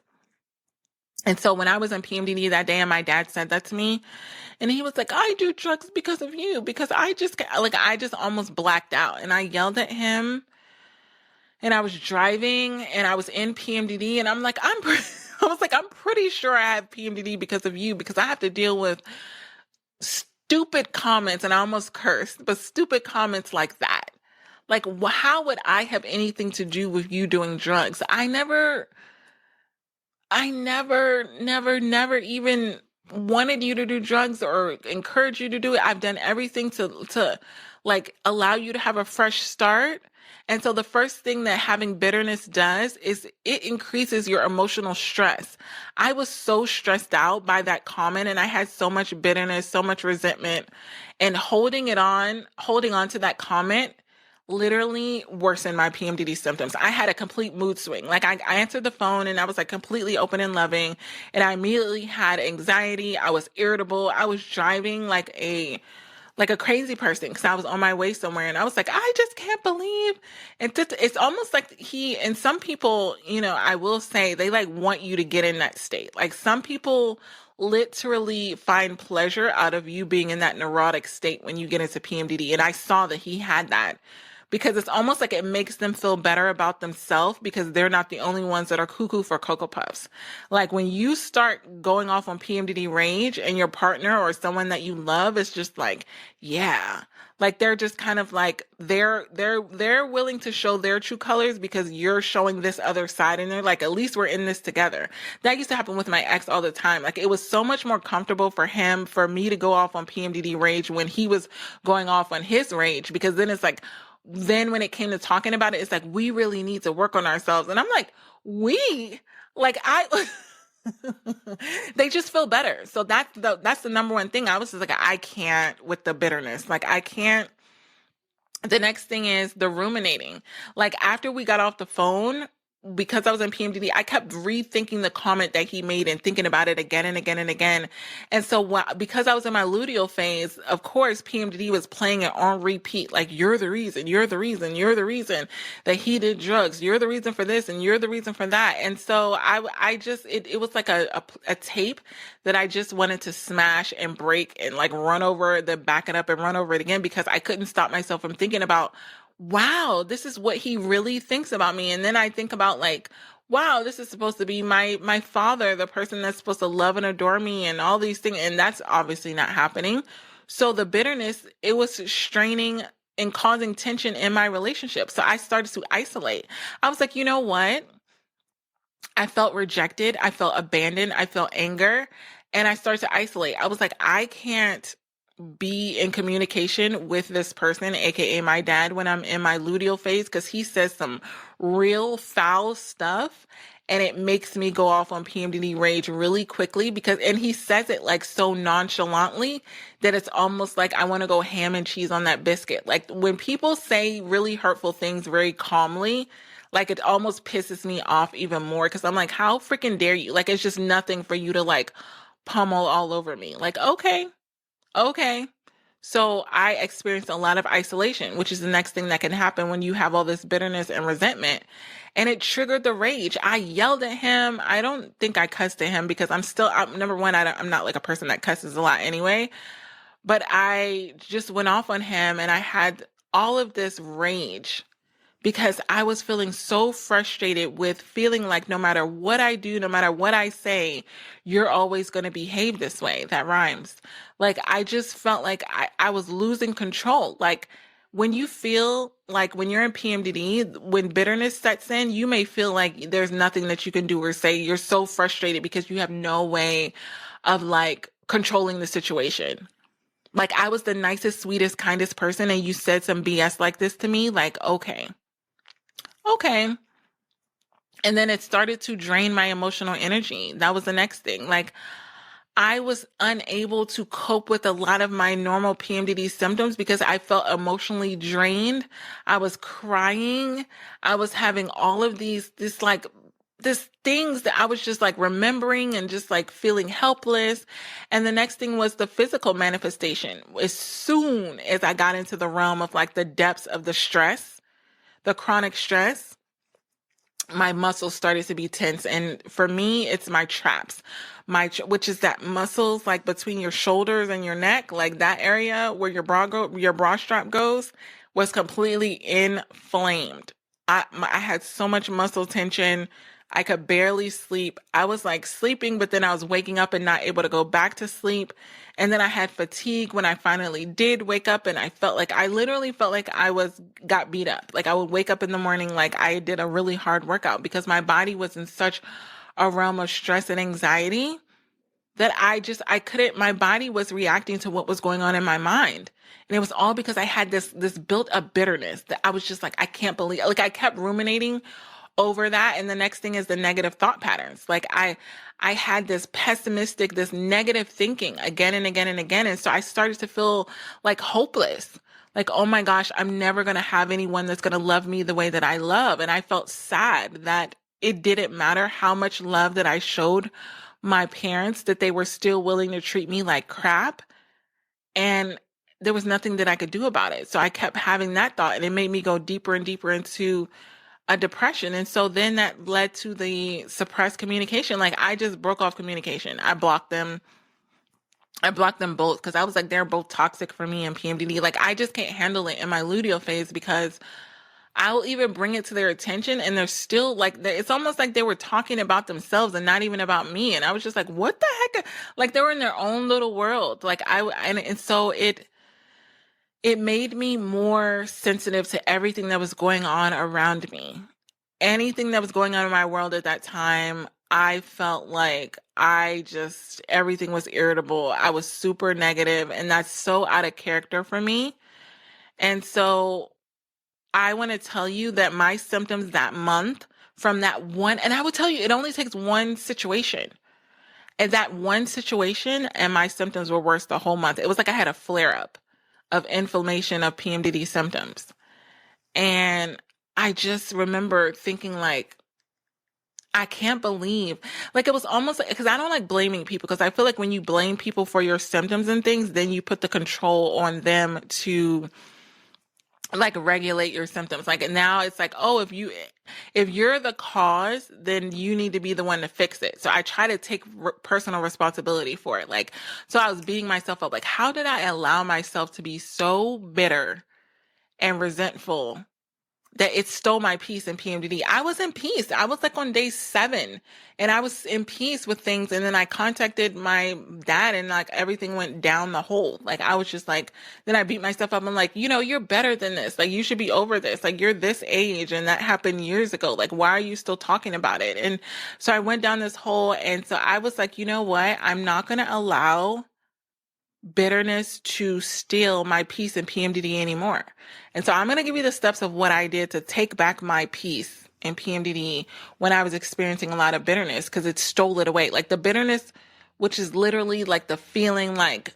A: And so when I was in PMDD that day and my dad said that to me, and he was like, I do drugs because of you, because I just almost blacked out. And I yelled at him, and I was driving and I was in PMDD, and I'm like, I was like, I'm pretty sure I have PMDD because of you, because I have to deal with stupid comments, and I almost cursed, but stupid comments like that. Like, how would I have anything to do with you doing drugs? I never even wanted you to do drugs or encourage you to do it. I've done everything to like allow you to have a fresh start. And so the first thing that having bitterness does is it increases your emotional stress. I was so stressed out by that comment, and I had so much bitterness, so much resentment, and holding on to that comment literally worsened my PMDD symptoms. I had a complete mood swing. Like I answered the phone and I was like completely open and loving, and I immediately had anxiety. I was irritable. I was driving like a crazy person because I was on my way somewhere, and I was like, I just can't believe. And it's almost like and some people, I will say they like want you to get in that state. Like some people literally find pleasure out of you being in that neurotic state when you get into PMDD. And I saw that he had that, because it's almost like it makes them feel better about themselves because they're not the only ones that are cuckoo for Cocoa Puffs. Like when you start going off on PMDD rage and your partner or someone that you love is just like, yeah, like they're just kind of like, they're willing to show their true colors because you're showing this other side, and they're like, at least we're in this together. That used to happen with my ex all the time. Like it was so much more comfortable for me to go off on PMDD rage when he was going off on his rage, because then it's like, then when it came to talking about it, it's like, we really need to work on ourselves. And I'm like, they just feel better. So that's the number one thing. I was just like, I can't with the bitterness. Like I can't. The next thing is the ruminating. Like after we got off the phone, because I was in PMDD, I kept rethinking the comment that he made and thinking about it again and again and again. And so because I was in my luteal phase, of course, PMDD was playing it on repeat. Like, you're the reason that he did drugs. You're the reason for this, and you're the reason for that. And so it was like a tape that I just wanted to smash and break and like back it up and run over it again, because I couldn't stop myself from thinking about, wow, this is what he really thinks about me. And then I think about like, wow, this is supposed to be my father, the person that's supposed to love and adore me and all these things. And that's obviously not happening. So the bitterness, it was straining and causing tension in my relationship. So I started to isolate. I was like, you know what? I felt rejected. I felt abandoned. I felt anger. And I started to isolate. I was like, I can't be in communication with this person, aka my dad, when I'm in my luteal phase, because he says some real foul stuff, and it makes me go off on PMDD rage really quickly, and he says it like so nonchalantly that it's almost like I want to go ham and cheese on that biscuit. Like when people say really hurtful things very calmly, like it almost pisses me off even more, because I'm like, how freaking dare you? Like it's just nothing for you to like pummel all over me. Like, okay. So I experienced a lot of isolation, which is the next thing that can happen when you have all this bitterness and resentment. And it triggered the rage. I yelled at him. I don't think I cussed at him because number one, I'm not like a person that cusses a lot anyway. But I just went off on him and I had all of this rage because I was feeling so frustrated with feeling like no matter what I do, no matter what I say, you're always going to behave this way. That rhymes. Like, I just felt like I was losing control. Like, when you feel like when you're in PMDD, when bitterness sets in, you may feel like there's nothing that you can do or say. You're so frustrated because you have no way of like controlling the situation. Like, I was the nicest, sweetest, kindest person, and you said some BS like this to me. Like, okay. And then it started to drain my emotional energy. That was the next thing. Like, I was unable to cope with a lot of my normal PMDD symptoms because I felt emotionally drained. I was crying. I was having all of these things that I was just like remembering and just like feeling helpless. And the next thing was the physical manifestation. As soon as I got into the realm of like the depths of the stress, the chronic stress, my muscles started to be tense. And for me, it's my traps, which is that muscles like between your shoulders and your neck, like that area where your bra strap goes, was completely inflamed. I had so much muscle tension. I could barely sleep. I was like sleeping, but then I was waking up and not able to go back to sleep. And then I had fatigue when I finally did wake up, and I literally felt like got beat up. Like, I would wake up in the morning like I did a really hard workout because my body was in such a realm of stress and anxiety that I couldn't, my body was reacting to what was going on in my mind. And it was all because I had this built up bitterness that I was just like, I can't believe, like, I kept ruminating over that. And the next thing is the negative thought patterns. Like, I had this pessimistic, this negative thinking again and again and again. And so I started to feel like hopeless. Like, oh my gosh, I'm never going to have anyone that's going to love me the way that I love. And I felt sad that it didn't matter how much love that I showed my parents, that they were still willing to treat me like crap. And there was nothing that I could do about it. So I kept having that thought, and it made me go deeper and deeper into a depression. And so then that led to the suppressed communication. Like, I just broke off communication. I blocked them both because I was like, they're both toxic for me and PMDD. Like, I just can't handle it in my luteal phase because I'll even bring it to their attention and they're still like, it's almost like they were talking about themselves and not even about me. And I was just like, what the heck? Like, they were in their own little world. Like, and so it made me more sensitive to everything that was going on around me. Anything that was going on in my world at that time, I felt like everything was irritable. I was super negative, and that's so out of character for me. And so I want to tell you that my symptoms that month from that one, and I would tell you, it only takes one situation. And that one situation, and my symptoms were worse the whole month. It was like I had a flare up of inflammation of PMDD symptoms. And I just remember thinking like, I can't believe, like, it was almost like, because I don't like blaming people, because I feel like when you blame people for your symptoms and things, then you put the control on them to like regulate your symptoms. Like, now it's like, oh, if you're the cause, then you need to be the one to fix it. So I try to take personal responsibility for it. Like, so I was beating myself up. Like, how did I allow myself to be so bitter and resentful that it stole my peace in PMDD? I was in peace. I was like on day 7 and I was in peace with things. And then I contacted my dad and like everything went down the hole. Like, I was just like, then I beat myself up. I'm like, you're better than this. Like, you should be over this. Like, you're this age and that happened years ago. Like, why are you still talking about it? And so I went down this hole. And so I was like, you know what? I'm not going to allow bitterness to steal my peace in PMDD anymore. And so I'm going to give you the steps of what I did to take back my peace in PMDD when I was experiencing a lot of bitterness, because it stole it away. Like, the bitterness, which is literally like the feeling like,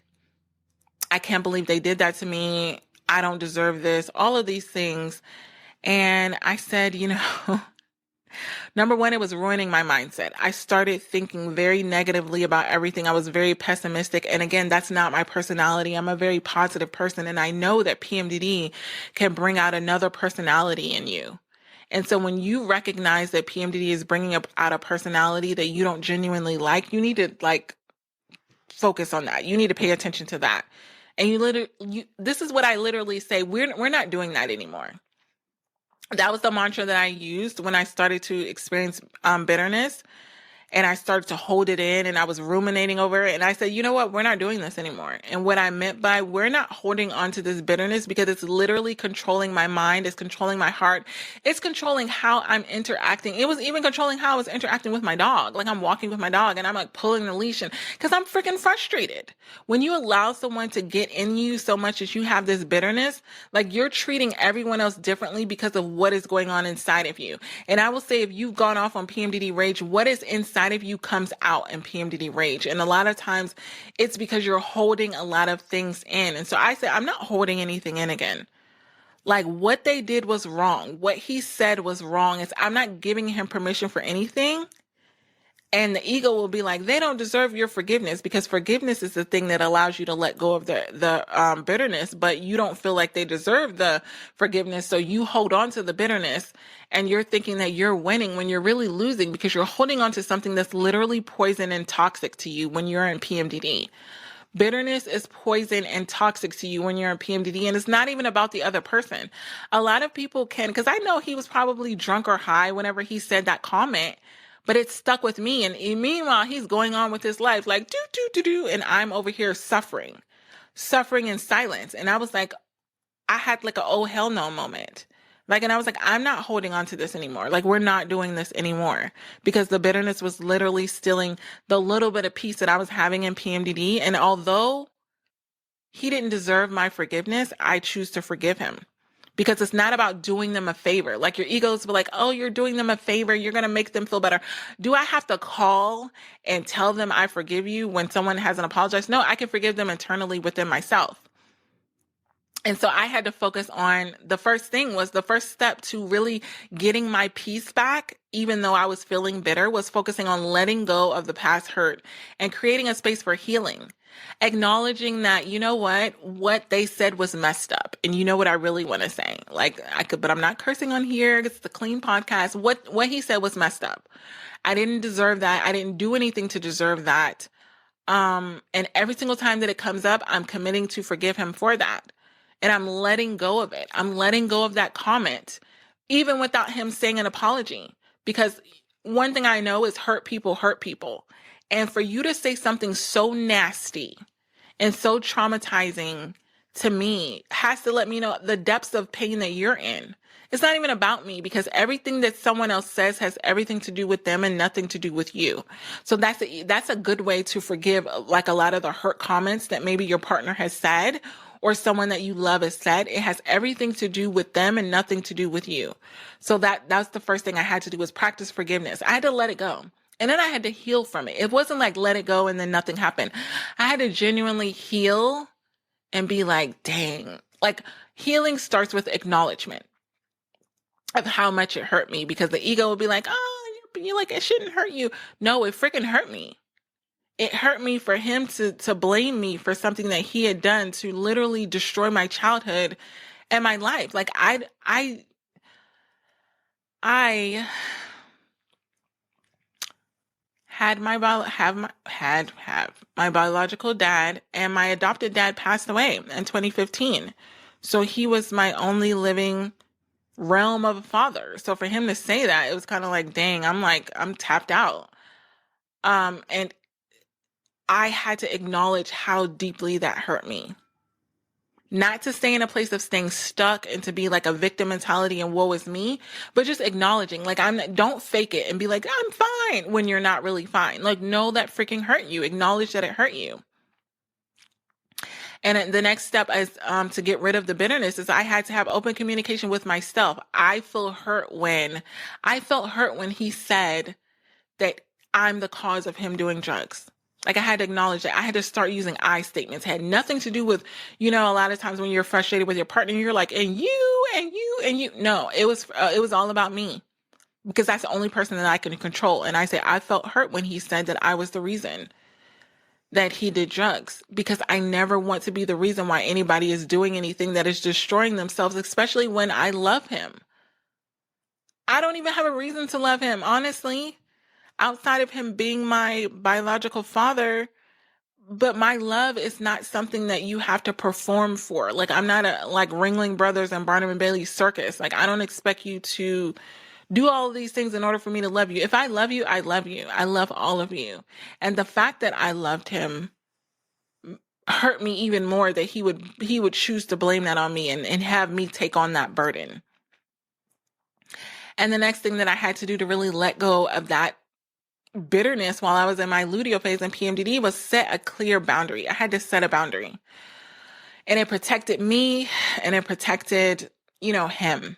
A: I can't believe they did that to me. I don't deserve this, all of these things. And I said, Number one, it was ruining my mindset. I started thinking very negatively about everything. I was very pessimistic. And again, that's not my personality. I'm a very positive person. And I know that PMDD can bring out another personality in you. And so when you recognize that PMDD is bringing out a personality that you don't genuinely like, you need to focus on that. You need to pay attention to that. And this is what I literally say. We're not doing that anymore. That was the mantra that I used when I started to experience bitterness, and I started to hold it in, and I was ruminating over it. And I said, you know what? We're not doing this anymore. And what I meant by we're not holding on to this bitterness, because it's literally controlling my mind. It's controlling my heart. It's controlling how I'm interacting. It was even controlling how I was interacting with my dog. Like, I'm walking with my dog and I'm like pulling the leash, and because I'm freaking frustrated. When you allow someone to get in you so much that you have this bitterness, like, you're treating everyone else differently because of what is going on inside of you. And I will say, if you've gone off on PMDD rage, what is inside of you comes out in PMDD rage. And a lot of times it's because you're holding a lot of things in. And so I said, I'm not holding anything in again. Like, what they did was wrong. What he said was wrong. I'm not giving him permission for anything. And the ego will be like, they don't deserve your forgiveness, because forgiveness is the thing that allows you to let go of the bitterness, but you don't feel like they deserve the forgiveness. So you hold on to the bitterness, and you're thinking that you're winning when you're really losing, because you're holding on to something that's literally poison and toxic to you when you're in PMDD. Bitterness is poison and toxic to you when you're in PMDD, and it's not even about the other person. A lot of people because I know he was probably drunk or high whenever he said that comment, but it stuck with me. And meanwhile, he's going on with his life like, do, and I'm over here suffering in silence. And I was like, I had like a oh hell no moment. Like, and I was like, I'm not holding on to this anymore. Like, we're not doing this anymore, because the bitterness was literally stealing the little bit of peace that I was having in PMDD. And although he didn't deserve my forgiveness, I choose to forgive him, because it's not about doing them a favor. Like, your egos be like, oh, you're doing them a favor. You're going to make them feel better. Do I have to call and tell them I forgive you when someone hasn't apologized? No, I can forgive them internally within myself. And so I had to focus on the first step to really getting my peace back, even though I was feeling bitter, was focusing on letting go of the past hurt and creating a space for healing. Acknowledging that, you know what they said was messed up. And you know what I really want to say? Like, but I'm not cursing on here. It's the clean podcast. What he said was messed up. I didn't deserve that. I didn't do anything to deserve that. And every single time that it comes up, I'm committing to forgive him for that. And I'm letting go of it. I'm letting go of that comment, even without him saying an apology. Because one thing I know is hurt people hurt people. And for you to say something so nasty and so traumatizing to me has to let me know the depths of pain that you're in. It's not even about me, because everything that someone else says has everything to do with them and nothing to do with you. So that's a good way to forgive, like, a lot of the hurt comments that maybe your partner has said or someone that you love has said. It has everything to do with them and nothing to do with you. So that's the first thing I had to do, was practice forgiveness. I had to let it go. And then I had to heal from it. It wasn't like let it go and then nothing happened. I had to genuinely heal and be like, dang. Like, healing starts with acknowledgement of how much it hurt me, because the ego will be like, oh, you're like, it shouldn't hurt you. No, it freaking hurt me. It hurt me for him to blame me for something that he had done to literally destroy my childhood and my life. Like, I had my biological dad, and my adopted dad passed away in 2015. So he was my only living realm of a father. So for him to say that, it was kind of like, dang, I'm tapped out. And I had to acknowledge how deeply that hurt me. Not to stay in a place of staying stuck and to be like a victim mentality and woe is me, but just acknowledging, like, don't fake it and be like, I'm fine, when you're not really fine. Like, know that freaking hurt you. Acknowledge that it hurt you. And the next step is to get rid of the bitterness is I had to have open communication with myself. I felt hurt when he said that I'm the cause of him doing drugs. Like, I had to acknowledge that. I had to start using I statements. It had nothing to do with, a lot of times when you're frustrated with your partner, you're like, and you. No, it was all about me. because that's the only person that I can control. And I say, I felt hurt when he said that I was the reason that he did drugs, because I never want to be the reason why anybody is doing anything that is destroying themselves, especially when I love him. I don't even have a reason to love him, honestly, outside of him being my biological father. But my love is not something that you have to perform for. Like, I'm not a like Ringling Brothers and Barnum and Bailey circus. Like, I don't expect you to do all of these things in order for me to love you. If I love you, I love you. I love all of you. And the fact that I loved him hurt me even more, that he would choose to blame that on me and have me take on that burden. And the next thing that I had to do to really let go of that bitterness while I was in my luteal phase and PMDD was set a clear boundary. I had to set a boundary. And it protected me, and it protected, him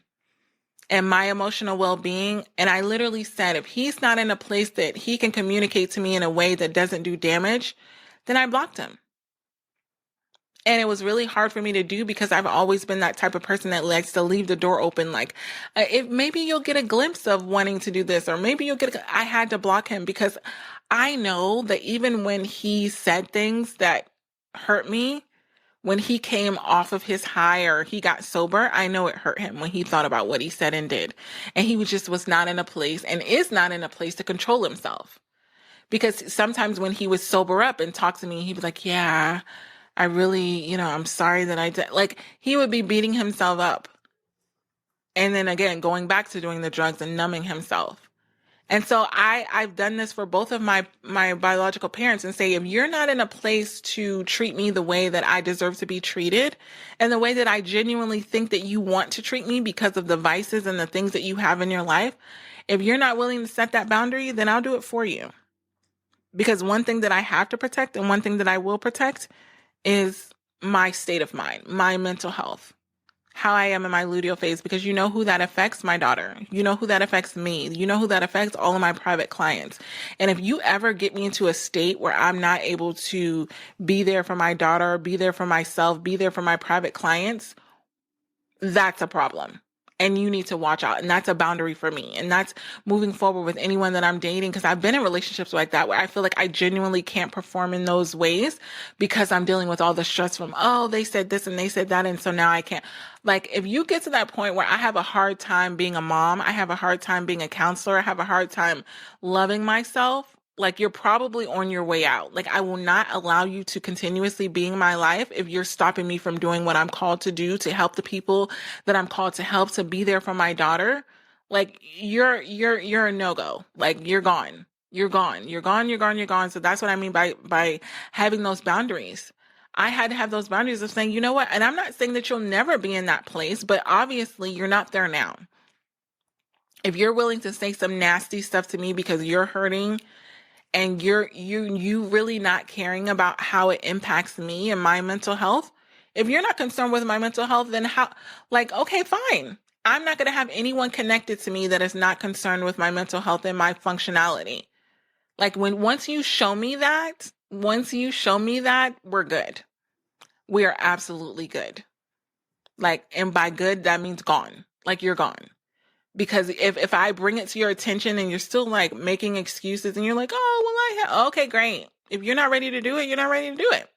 A: and my emotional well-being. And I literally said, if he's not in a place that he can communicate to me in a way that doesn't do damage, then I blocked him. And it was really hard for me to do, because I've always been that type of person that likes to leave the door open. Like, if maybe you'll get a glimpse of wanting to do this, or maybe I had to block him, because I know that even when he said things that hurt me, when he came off of his high or he got sober, I know it hurt him when he thought about what he said and did. And he was not in a place, and is not in a place, to control himself. Because sometimes when he would sober up and talk to me, he'd be like, yeah, I really, I'm sorry that I did. Like, he would be beating himself up. And then again, going back to doing the drugs and numbing himself. And so I've done this for both of my biological parents, and say, if you're not in a place to treat me the way that I deserve to be treated, and the way that I genuinely think that you want to treat me because of the vices and the things that you have in your life, if you're not willing to set that boundary, then I'll do it for you. Because one thing that I have to protect, and one thing that I will protect, is my state of mind, my mental health, how I am in my luteal phase, because you know who that affects? My daughter. You know who that affects? Me. You know who that affects? All of my private clients. And if you ever get me into a state where I'm not able to be there for my daughter, be there for myself, be there for my private clients, that's a problem. And you need to watch out. And that's a boundary for me. And that's moving forward with anyone that I'm dating, because I've been in relationships like that where I feel like I genuinely can't perform in those ways, because I'm dealing with all the stress from, oh, they said this and they said that, and so now I can't. Like, if you get to that point where I have a hard time being a mom, I have a hard time being a counselor, I have a hard time loving myself, like, you're probably on your way out. Like, I will not allow you to continuously be in my life if you're stopping me from doing what I'm called to do, to help the people that I'm called to help, to be there for my daughter. Like, you're a no-go. Like, you're gone. You're gone. You're gone. You're gone. You're gone. So that's what I mean by having those boundaries. I had to have those boundaries of saying, you know what? And I'm not saying that you'll never be in that place, but obviously you're not there now. If you're willing to say some nasty stuff to me because you're hurting, and you really not caring about how it impacts me and my mental health, if you're not concerned with my mental health, then how, like, okay, fine. I'm not going to have anyone connected to me that is not concerned with my mental health and my functionality. Like, once you show me that, we're good. We are absolutely good. Like, and by good, that means gone. Like, you're gone. Because if I bring it to your attention and you're still like making excuses and you're like, oh, well, okay, great. If you're not ready to do it, you're not ready to do it.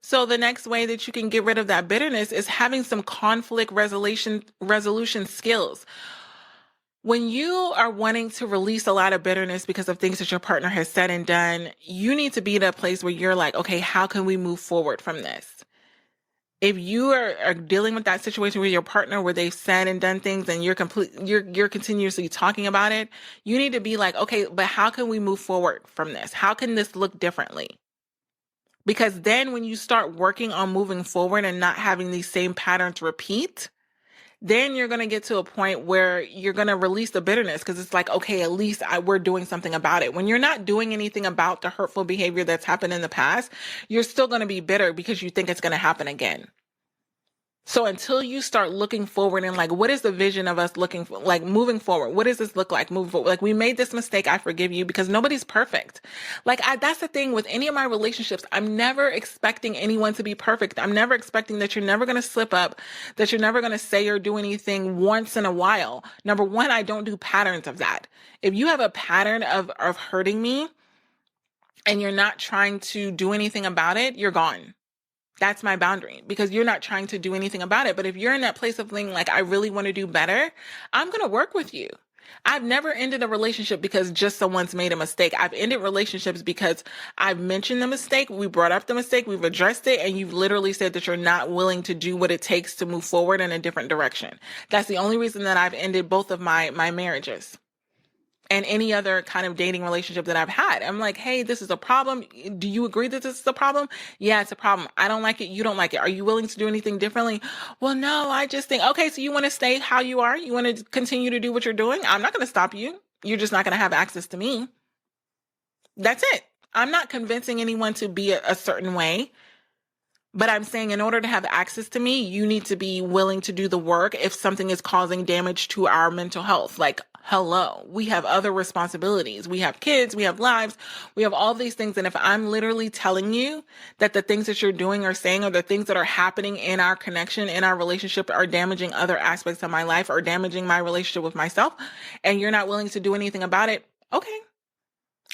A: So the next way that you can get rid of that bitterness is having some conflict resolution skills. When you are wanting to release a lot of bitterness because of things that your partner has said and done, you need to be in a place where you're like, okay, how can we move forward from this? If you are dealing with that situation with your partner where they've said and done things and you're continuously talking about it, you need to be like, okay, but how can we move forward from this? How can this look differently? Because then when you start working on moving forward and not having these same patterns repeat, then you're going to get to a point where you're going to release the bitterness, because it's like, okay, at least we're doing something about it. When you're not doing anything about the hurtful behavior that's happened in the past, you're still going to be bitter because you think it's going to happen again. So until you start looking forward and like, what is the vision of us looking for, like moving forward? What does this look like moving forward? Like, we made this mistake. I forgive you, because nobody's perfect. Like, that's the thing with any of my relationships. I'm never expecting anyone to be perfect. I'm never expecting that you're never going to slip up, that you're never going to say or do anything once in a while. Number one, I don't do patterns of that. If you have a pattern of hurting me and you're not trying to do anything about it, you're gone. That's my boundary, because you're not trying to do anything about it. But if you're in that place of being like, I really want to do better, I'm going to work with you. I've never ended a relationship because just someone's made a mistake. I've ended relationships because I've mentioned the mistake, we brought up the mistake, we've addressed it, and you've literally said that you're not willing to do what it takes to move forward in a different direction. That's the only reason that I've ended both of my marriages and any other kind of dating relationship that I've had. I'm like, hey, this is a problem. Do you agree that this is a problem? Yeah, it's a problem. I don't like it. You don't like it. Are you willing to do anything differently? Well, no, I just think, okay, so you want to stay how you are? You want to continue to do what you're doing? I'm not going to stop you. You're just not going to have access to me. That's it. I'm not convincing anyone to be a certain way. But I'm saying, in order to have access to me, you need to be willing to do the work if something is causing damage to our mental health. Like, hello, we have other responsibilities. We have kids, we have lives, we have all these things. And if I'm literally telling you that the things that you're doing or saying, or the things that are happening in our connection, in our relationship, are damaging other aspects of my life or damaging my relationship with myself, and you're not willing to do anything about it, okay.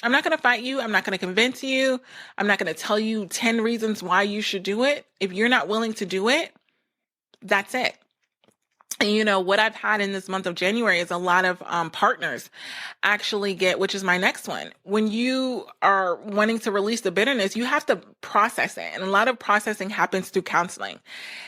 A: I'm not going to fight you. I'm not going to convince you. I'm not going to tell you 10 reasons why you should do it. If you're not willing to do it, that's it. And you know, what I've had in this month of January is a lot of partners actually get, which is my next one. When you are wanting to release the bitterness, you have to process it. And a lot of processing happens through counseling.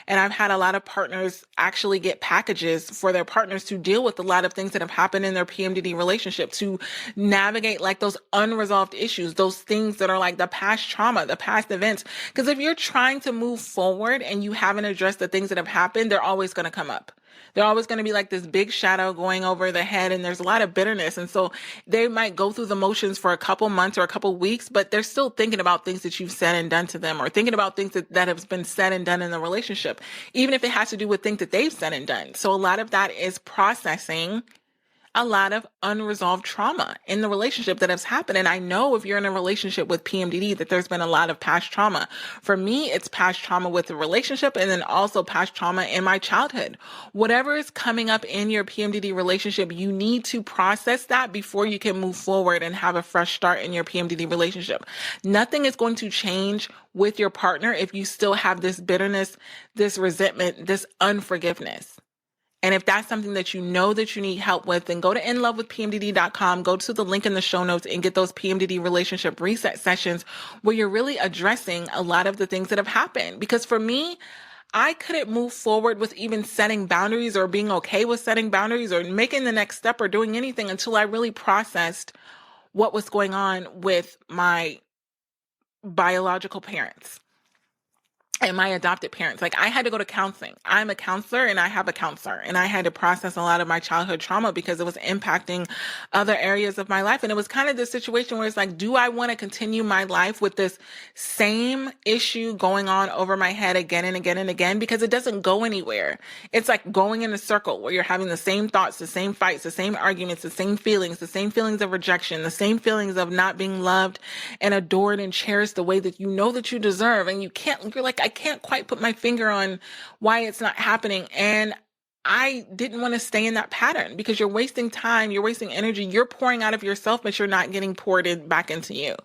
A: And I've had a lot of partners actually get packages for their partners to deal with a lot of things that have happened in their PMDD relationship, to navigate like those unresolved issues, those things that are like the past trauma, the past events. Because if you're trying to move forward and you haven't addressed the things that have happened, they're always going to come up. They're always going to be like this big shadow going over the head, and there's a lot of bitterness. And so they might go through the motions for a couple months or a couple weeks, but they're still thinking about things that you've said and done to them, or thinking about things that have been said and done in the relationship, even if it has to do with things that they've said and done. So a lot of that is processing a lot of unresolved trauma in the relationship that has happened. And I know if you're in a relationship with PMDD that there's been a lot of past trauma. For me, it's past trauma with the relationship, and then also past trauma in my childhood. Whatever is coming up in your PMDD relationship, you need to process that before you can move forward and have a fresh start in your PMDD relationship. Nothing is going to change with your partner if you still have this bitterness, this resentment, this unforgiveness. And if that's something that you know that you need help with, then go to inlovewithpmdd.com, go to the link in the show notes, and get those PMDD relationship reset sessions where you're really addressing a lot of the things that have happened. Because for me, I couldn't move forward with even setting boundaries or being okay with setting boundaries or making the next step or doing anything until I really processed what was going on with my biological parents and my adopted parents. Like, I had to go to counseling. I'm a counselor and I have a counselor, and I had to process a lot of my childhood trauma because it was impacting other areas of my life. And it was kind of this situation where it's like, do I want to continue my life with this same issue going on over my head again and again and again? Because it doesn't go anywhere. It's like going in a circle where you're having the same thoughts, the same fights, the same arguments, the same feelings of rejection, the same feelings of not being loved and adored and cherished the way that you know that you deserve. And you're like, I can't quite put my finger on why it's not happening. And I didn't want to stay in that pattern, because you're wasting time, you're wasting energy, you're pouring out of yourself, but you're not getting poured in back into you.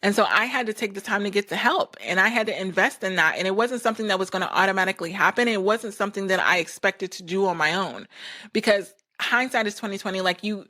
A: And so I had to take the time to get the help, and I had to invest in that. And it wasn't something that was going to automatically happen. It wasn't something that I expected to do on my own, because hindsight is 2020.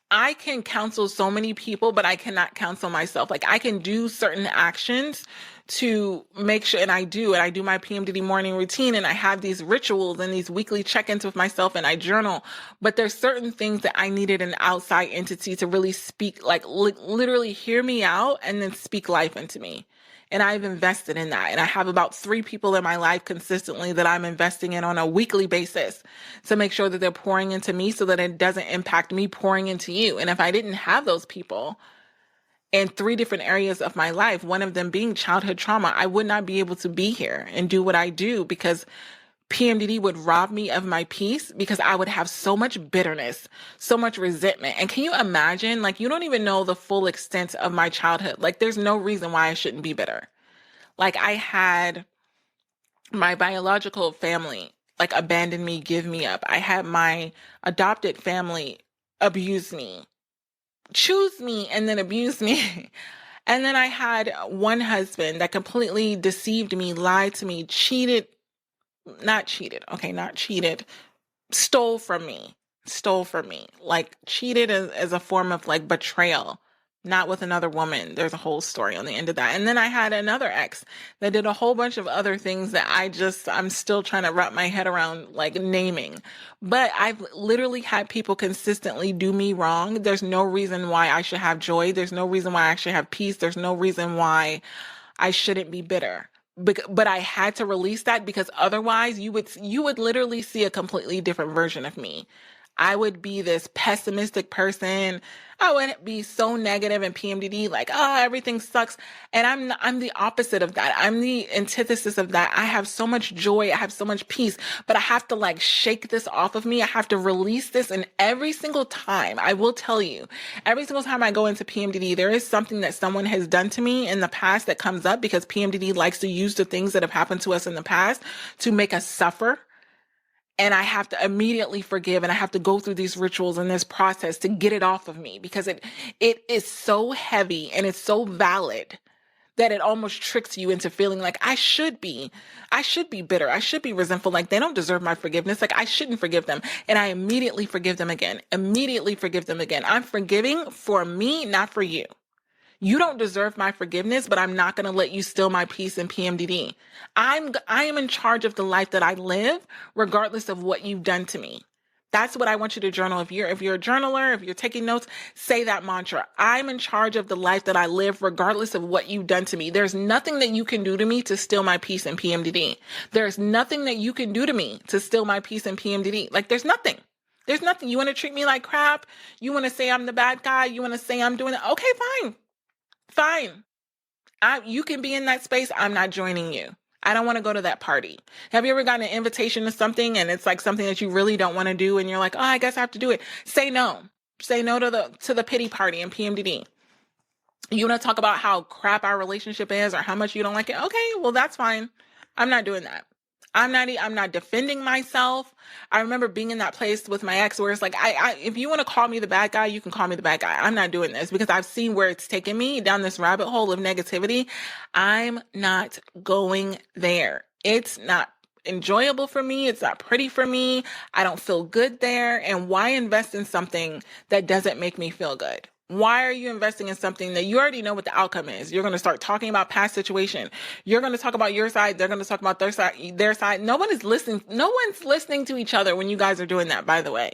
A: I can counsel so many people, but I cannot counsel myself. Like, I can do certain actions to make sure, and I do my PMDD morning routine, and I have these rituals and these weekly check-ins with myself, and I journal. But there's certain things that I needed an outside entity to really speak, like literally hear me out and then speak life into me. And I've invested in that. And I have about 3 people in my life consistently that I'm investing in on a weekly basis to make sure that they're pouring into me so that it doesn't impact me pouring into you. And if I didn't have those people in 3 different areas of my life, one of them being childhood trauma, I would not be able to be here and do what I do, because PMDD would rob me of my peace because I would have so much bitterness, so much resentment. And can you imagine, like, you don't even know the full extent of my childhood. Like, there's no reason why I shouldn't be bitter. Like, I had my biological family, like, abandon me, give me up. I had my adopted family abuse me, choose me, and then abuse me. And then I had one husband that completely deceived me, lied to me, not cheated, stole from me, like cheated as a form of like betrayal, not with another woman. There's a whole story on the end of that. And then I had another ex that did a whole bunch of other things that I'm still trying to wrap my head around, like naming. But I've literally had people consistently do me wrong. There's no reason why I should have joy. There's no reason why I should have peace. There's no reason why I shouldn't be bitter. But I had to release that because otherwise you would literally see a completely different version of me. I would be this pessimistic person. I would be so negative in PMDD, like, oh, everything sucks. And I'm the opposite of that. I'm the antithesis of that. I have so much joy. I have so much peace, but I have to like shake this off of me. I have to release this. And every single time, I will tell you, every single time I go into PMDD, there is something that someone has done to me in the past that comes up because PMDD likes to use the things that have happened to us in the past to make us suffer. And I have to immediately forgive, and I have to go through these rituals and this process to get it off of me because it is so heavy and it's so valid that it almost tricks you into feeling like I should be bitter. I should be resentful. Like they don't deserve my forgiveness. Like I shouldn't forgive them. And I immediately forgive them again. I'm forgiving for me, not for you. You don't deserve my forgiveness, but I'm not going to let you steal my peace in PMDD. I am in charge of the life that I live, regardless of what you've done to me. That's what I want you to journal. If you're a journaler, if you're taking notes, say that mantra. I'm in charge of the life that I live, regardless of what you've done to me. There's nothing that you can do to me to steal my peace in PMDD. There's nothing that you can do to me to steal my peace in PMDD. Like there's nothing. There's nothing. You want to treat me like crap? You want to say I'm the bad guy? You want to say I'm doing it? Okay, fine. You can be in that space. I'm not joining you. I don't want to go to that party. Have you ever gotten an invitation to something and it's like something that you really don't want to do and you're like, oh, I guess I have to do it. Say no. Say no to the pity party in PMDD. You want to talk about how crap our relationship is or how much you don't like it? Okay, well, that's fine. I'm not doing that. I'm not defending myself. I remember being in that place with my ex where it's like, if you want to call me the bad guy, you can call me the bad guy. I'm not doing this because I've seen where it's taken me down this rabbit hole of negativity. I'm not going there. It's not enjoyable for me. It's not pretty for me. I don't feel good there. And why invest in something that doesn't make me feel good? Why are you investing in something that you already know what the outcome is? You're going to start talking about past situation. You're going to talk about your side. They're going to talk about their side. No one is listening. No one's listening to each other when you guys are doing that, by the way.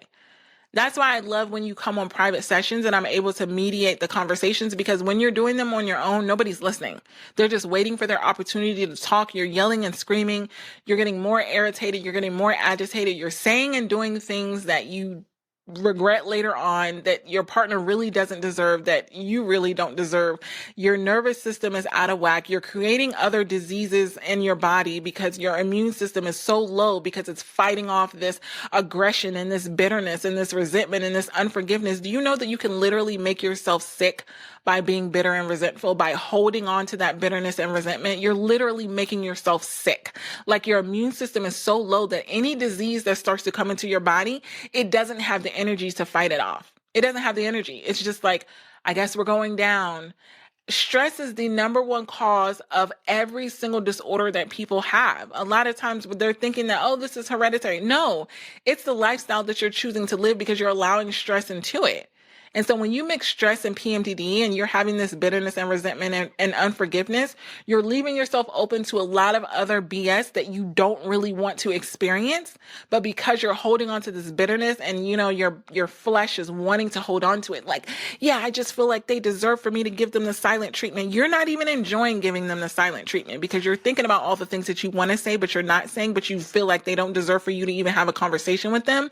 A: That's why I love when you come on private sessions and I'm able to mediate the conversations, because when you're doing them on your own, nobody's listening. They're just waiting for their opportunity to talk. You're yelling and screaming. You're getting more irritated. You're getting more agitated. You're saying and doing things that you regret later on, that your partner really doesn't deserve, that you really don't deserve. Your nervous system is out of whack. You're creating other diseases in your body because your immune system is so low because it's fighting off this aggression and this bitterness and this resentment and this unforgiveness. Do you know that you can literally make yourself sick by being bitter and resentful, by holding on to that bitterness and resentment? You're literally making yourself sick. Like your immune system is so low that any disease that starts to come into your body, it doesn't have the energy to fight it off. It doesn't have the energy. It's just like, I guess we're going down. Stress is the number one cause of every single disorder that people have. A lot of times they're thinking that, oh, this is hereditary. No, it's the lifestyle that you're choosing to live because you're allowing stress into it. And so when you mix stress and PMDD and you're having this bitterness and resentment and unforgiveness, you're leaving yourself open to a lot of other BS that you don't really want to experience. But because you're holding on to this bitterness and, you know, your flesh is wanting to hold on to it. Like, yeah, I just feel like they deserve for me to give them the silent treatment. You're not even enjoying giving them the silent treatment because you're thinking about all the things that you want to say, but you're not saying, but you feel like they don't deserve for you to even have a conversation with them.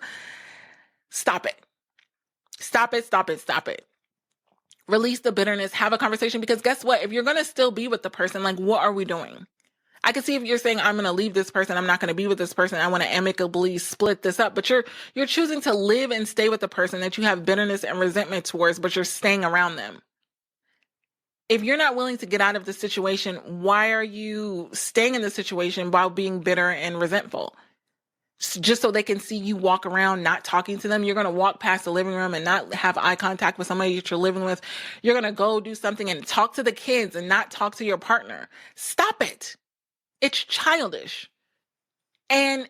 A: Stop it. Stop it. Release the bitterness, have a conversation, because guess what? If you're going to still be with the person, like, what are we doing? I can see if you're saying, I'm going to leave this person, I'm not going to be with this person, I want to amicably split this up, but you're choosing to live and stay with the person that you have bitterness and resentment towards, but you're staying around them. If you're not willing to get out of the situation, why are you staying in the situation while being bitter and resentful? Just so they can see you walk around not talking to them. You're going to walk past the living room and not have eye contact with somebody that you're living with. You're going to go do something and talk to the kids and not talk to your partner. Stop it. It's childish. And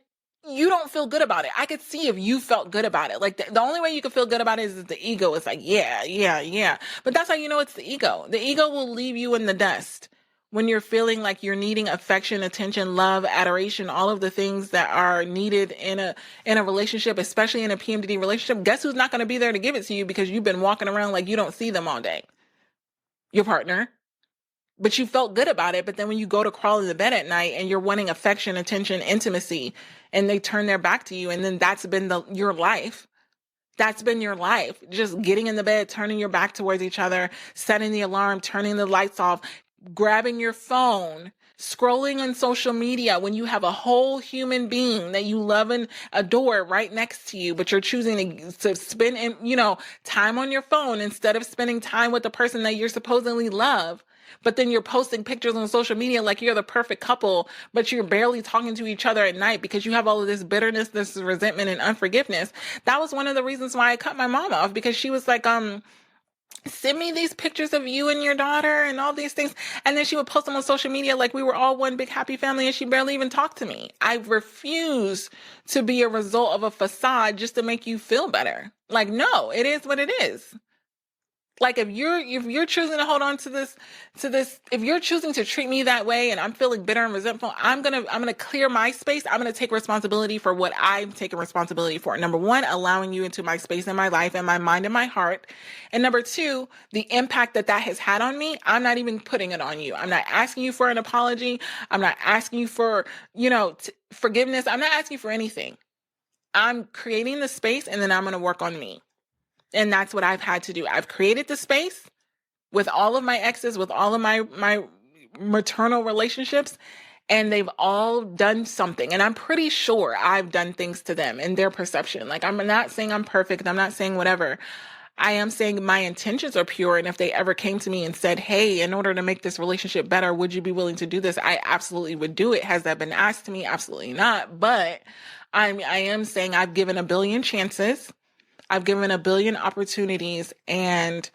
A: you don't feel good about it. I could see if you felt good about it. Like the only way you can feel good about it is the ego. It's like, yeah. But that's how you know it's the ego. The ego will leave you in the dust when you're feeling like you're needing affection, attention, love, adoration, all of the things that are needed in a relationship, especially in a PMDD relationship. Guess who's not going to be there to give it to you because you've been walking around like you don't see them all day? Your partner. But you felt good about it. But then when you go to crawl in the bed at night and you're wanting affection, attention, intimacy, and they turn their back to you, and then that's been your life. That's been your life. Just getting in the bed, turning your back towards each other, setting the alarm, turning the lights off, grabbing your phone, scrolling on social media when you have a whole human being that you love and adore right next to you, but you're choosing to spend time on your phone instead of spending time with the person that you're supposedly love. But then you're posting pictures on social media like you're the perfect couple, but you're barely talking to each other at night because you have all of this bitterness, this resentment, and unforgiveness. That was one of the reasons why I cut my mom off, because she was like, send me these pictures of you and your daughter and all these things. And then she would post them on social media like we were all one big happy family, and she barely even talked to me. I refuse to be a result of a facade just to make you feel better. Like, no, it is what it is. Like if you're choosing to hold on to this, if you're choosing to treat me that way and I'm feeling bitter and resentful, I'm gonna clear my space. I'm gonna take responsibility for what I'm taking responsibility for. Number one, allowing you into my space and my life and my mind and my heart. And number two, the impact that has had on me, I'm not even putting it on you. I'm not asking you for an apology. I'm not asking you for, forgiveness. I'm not asking for anything. I'm creating the space, and then I'm gonna work on me. And that's what I've had to do. I've created the space with all of my exes, with all of my maternal relationships, and they've all done something. And I'm pretty sure I've done things to them in their perception. Like, I'm not saying I'm perfect. I'm not saying whatever. I am saying my intentions are pure. And if they ever came to me and said, hey, in order to make this relationship better, would you be willing to do this? I absolutely would do it. Has that been asked to me? Absolutely not. But I am saying I've given a billion chances. I've given a billion opportunities, and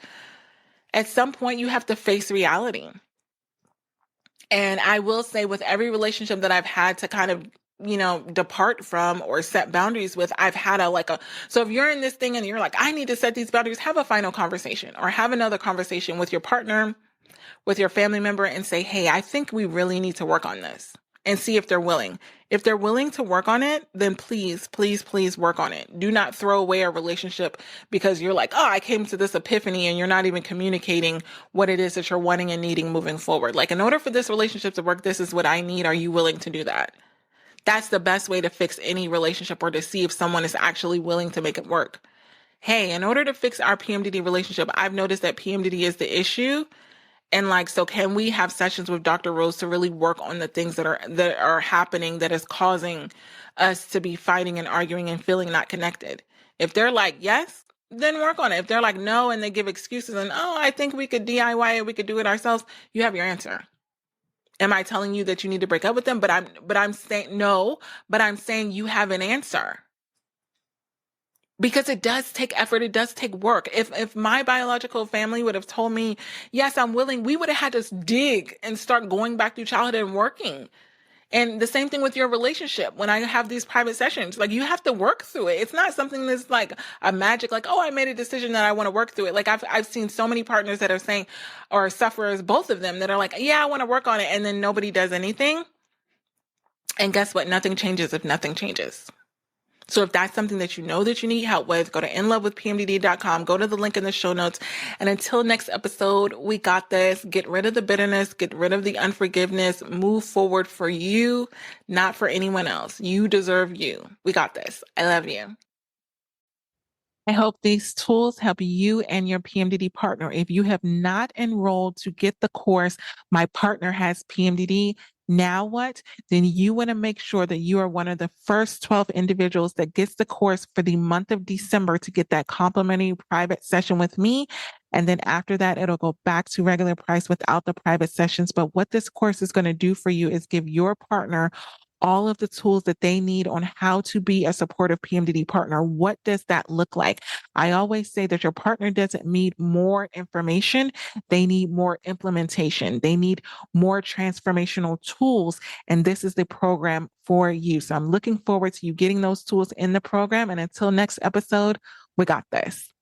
A: at some point you have to face reality. And I will say, with every relationship that I've had to kind of, depart from or set boundaries with, I've had so if you're in this thing and you're like, I need to set these boundaries, have a final conversation or have another conversation with your partner, with your family member, and say, hey, I think we really need to work on this, and see if they're willing. If they're willing to work on it, then please, please, please work on it. Do not throw away a relationship because you're like, oh, I came to this epiphany, and you're not even communicating what it is that you're wanting and needing moving forward. Like, in order for this relationship to work, this is what I need. Are you willing to do that? That's the best way to fix any relationship, or to see if someone is actually willing to make it work. Hey, in order to fix our PMDD relationship, I've noticed that PMDD is the issue. And so can we have sessions with Dr. Rose to really work on the things that are happening that is causing us to be fighting and arguing and feeling not connected? If they're like, yes, then work on it. If they're like, no, and they give excuses and, oh, I think we could DIY it, we could do it ourselves, you have your answer. Am I telling you that you need to break up with them? But I'm saying no, but I'm saying you have an answer. Because it does take effort. It does take work. If my biological family would have told me, yes, I'm willing, we would have had to dig and start going back through childhood and working. And the same thing with your relationship. When I have these private sessions, like, you have to work through it. It's not something that's like a magic, like, oh, I made a decision that I want to work through it. Like, I've seen so many partners that are saying, or sufferers, both of them, that are like, yeah, I want to work on it. And then nobody does anything. And guess what? Nothing changes if nothing changes. So if that's something that you know that you need help with, go to inlovewithpmdd.com, go to the link in the show notes. And until next episode, we got this. Get rid of the bitterness, get rid of the unforgiveness, move forward for you, not for anyone else. You deserve you. We got this. I love you. I hope these tools help you and your PMDD partner. If you have not enrolled to get the course, My Partner Has PMDD, Now what? Then you want to make sure that you are one of the first 12 individuals that gets the course for the month of December to get that complimentary private session with me. And then after that, it'll go back to regular price without the private sessions. But what this course is going to do for you is give your partner all of the tools that they need on how to be a supportive PMDD partner. What does that look like? I always say that your partner doesn't need more information. They need more implementation. They need more transformational tools. And this is the program for you. So I'm looking forward to you getting those tools in the program. And until next episode, we got this.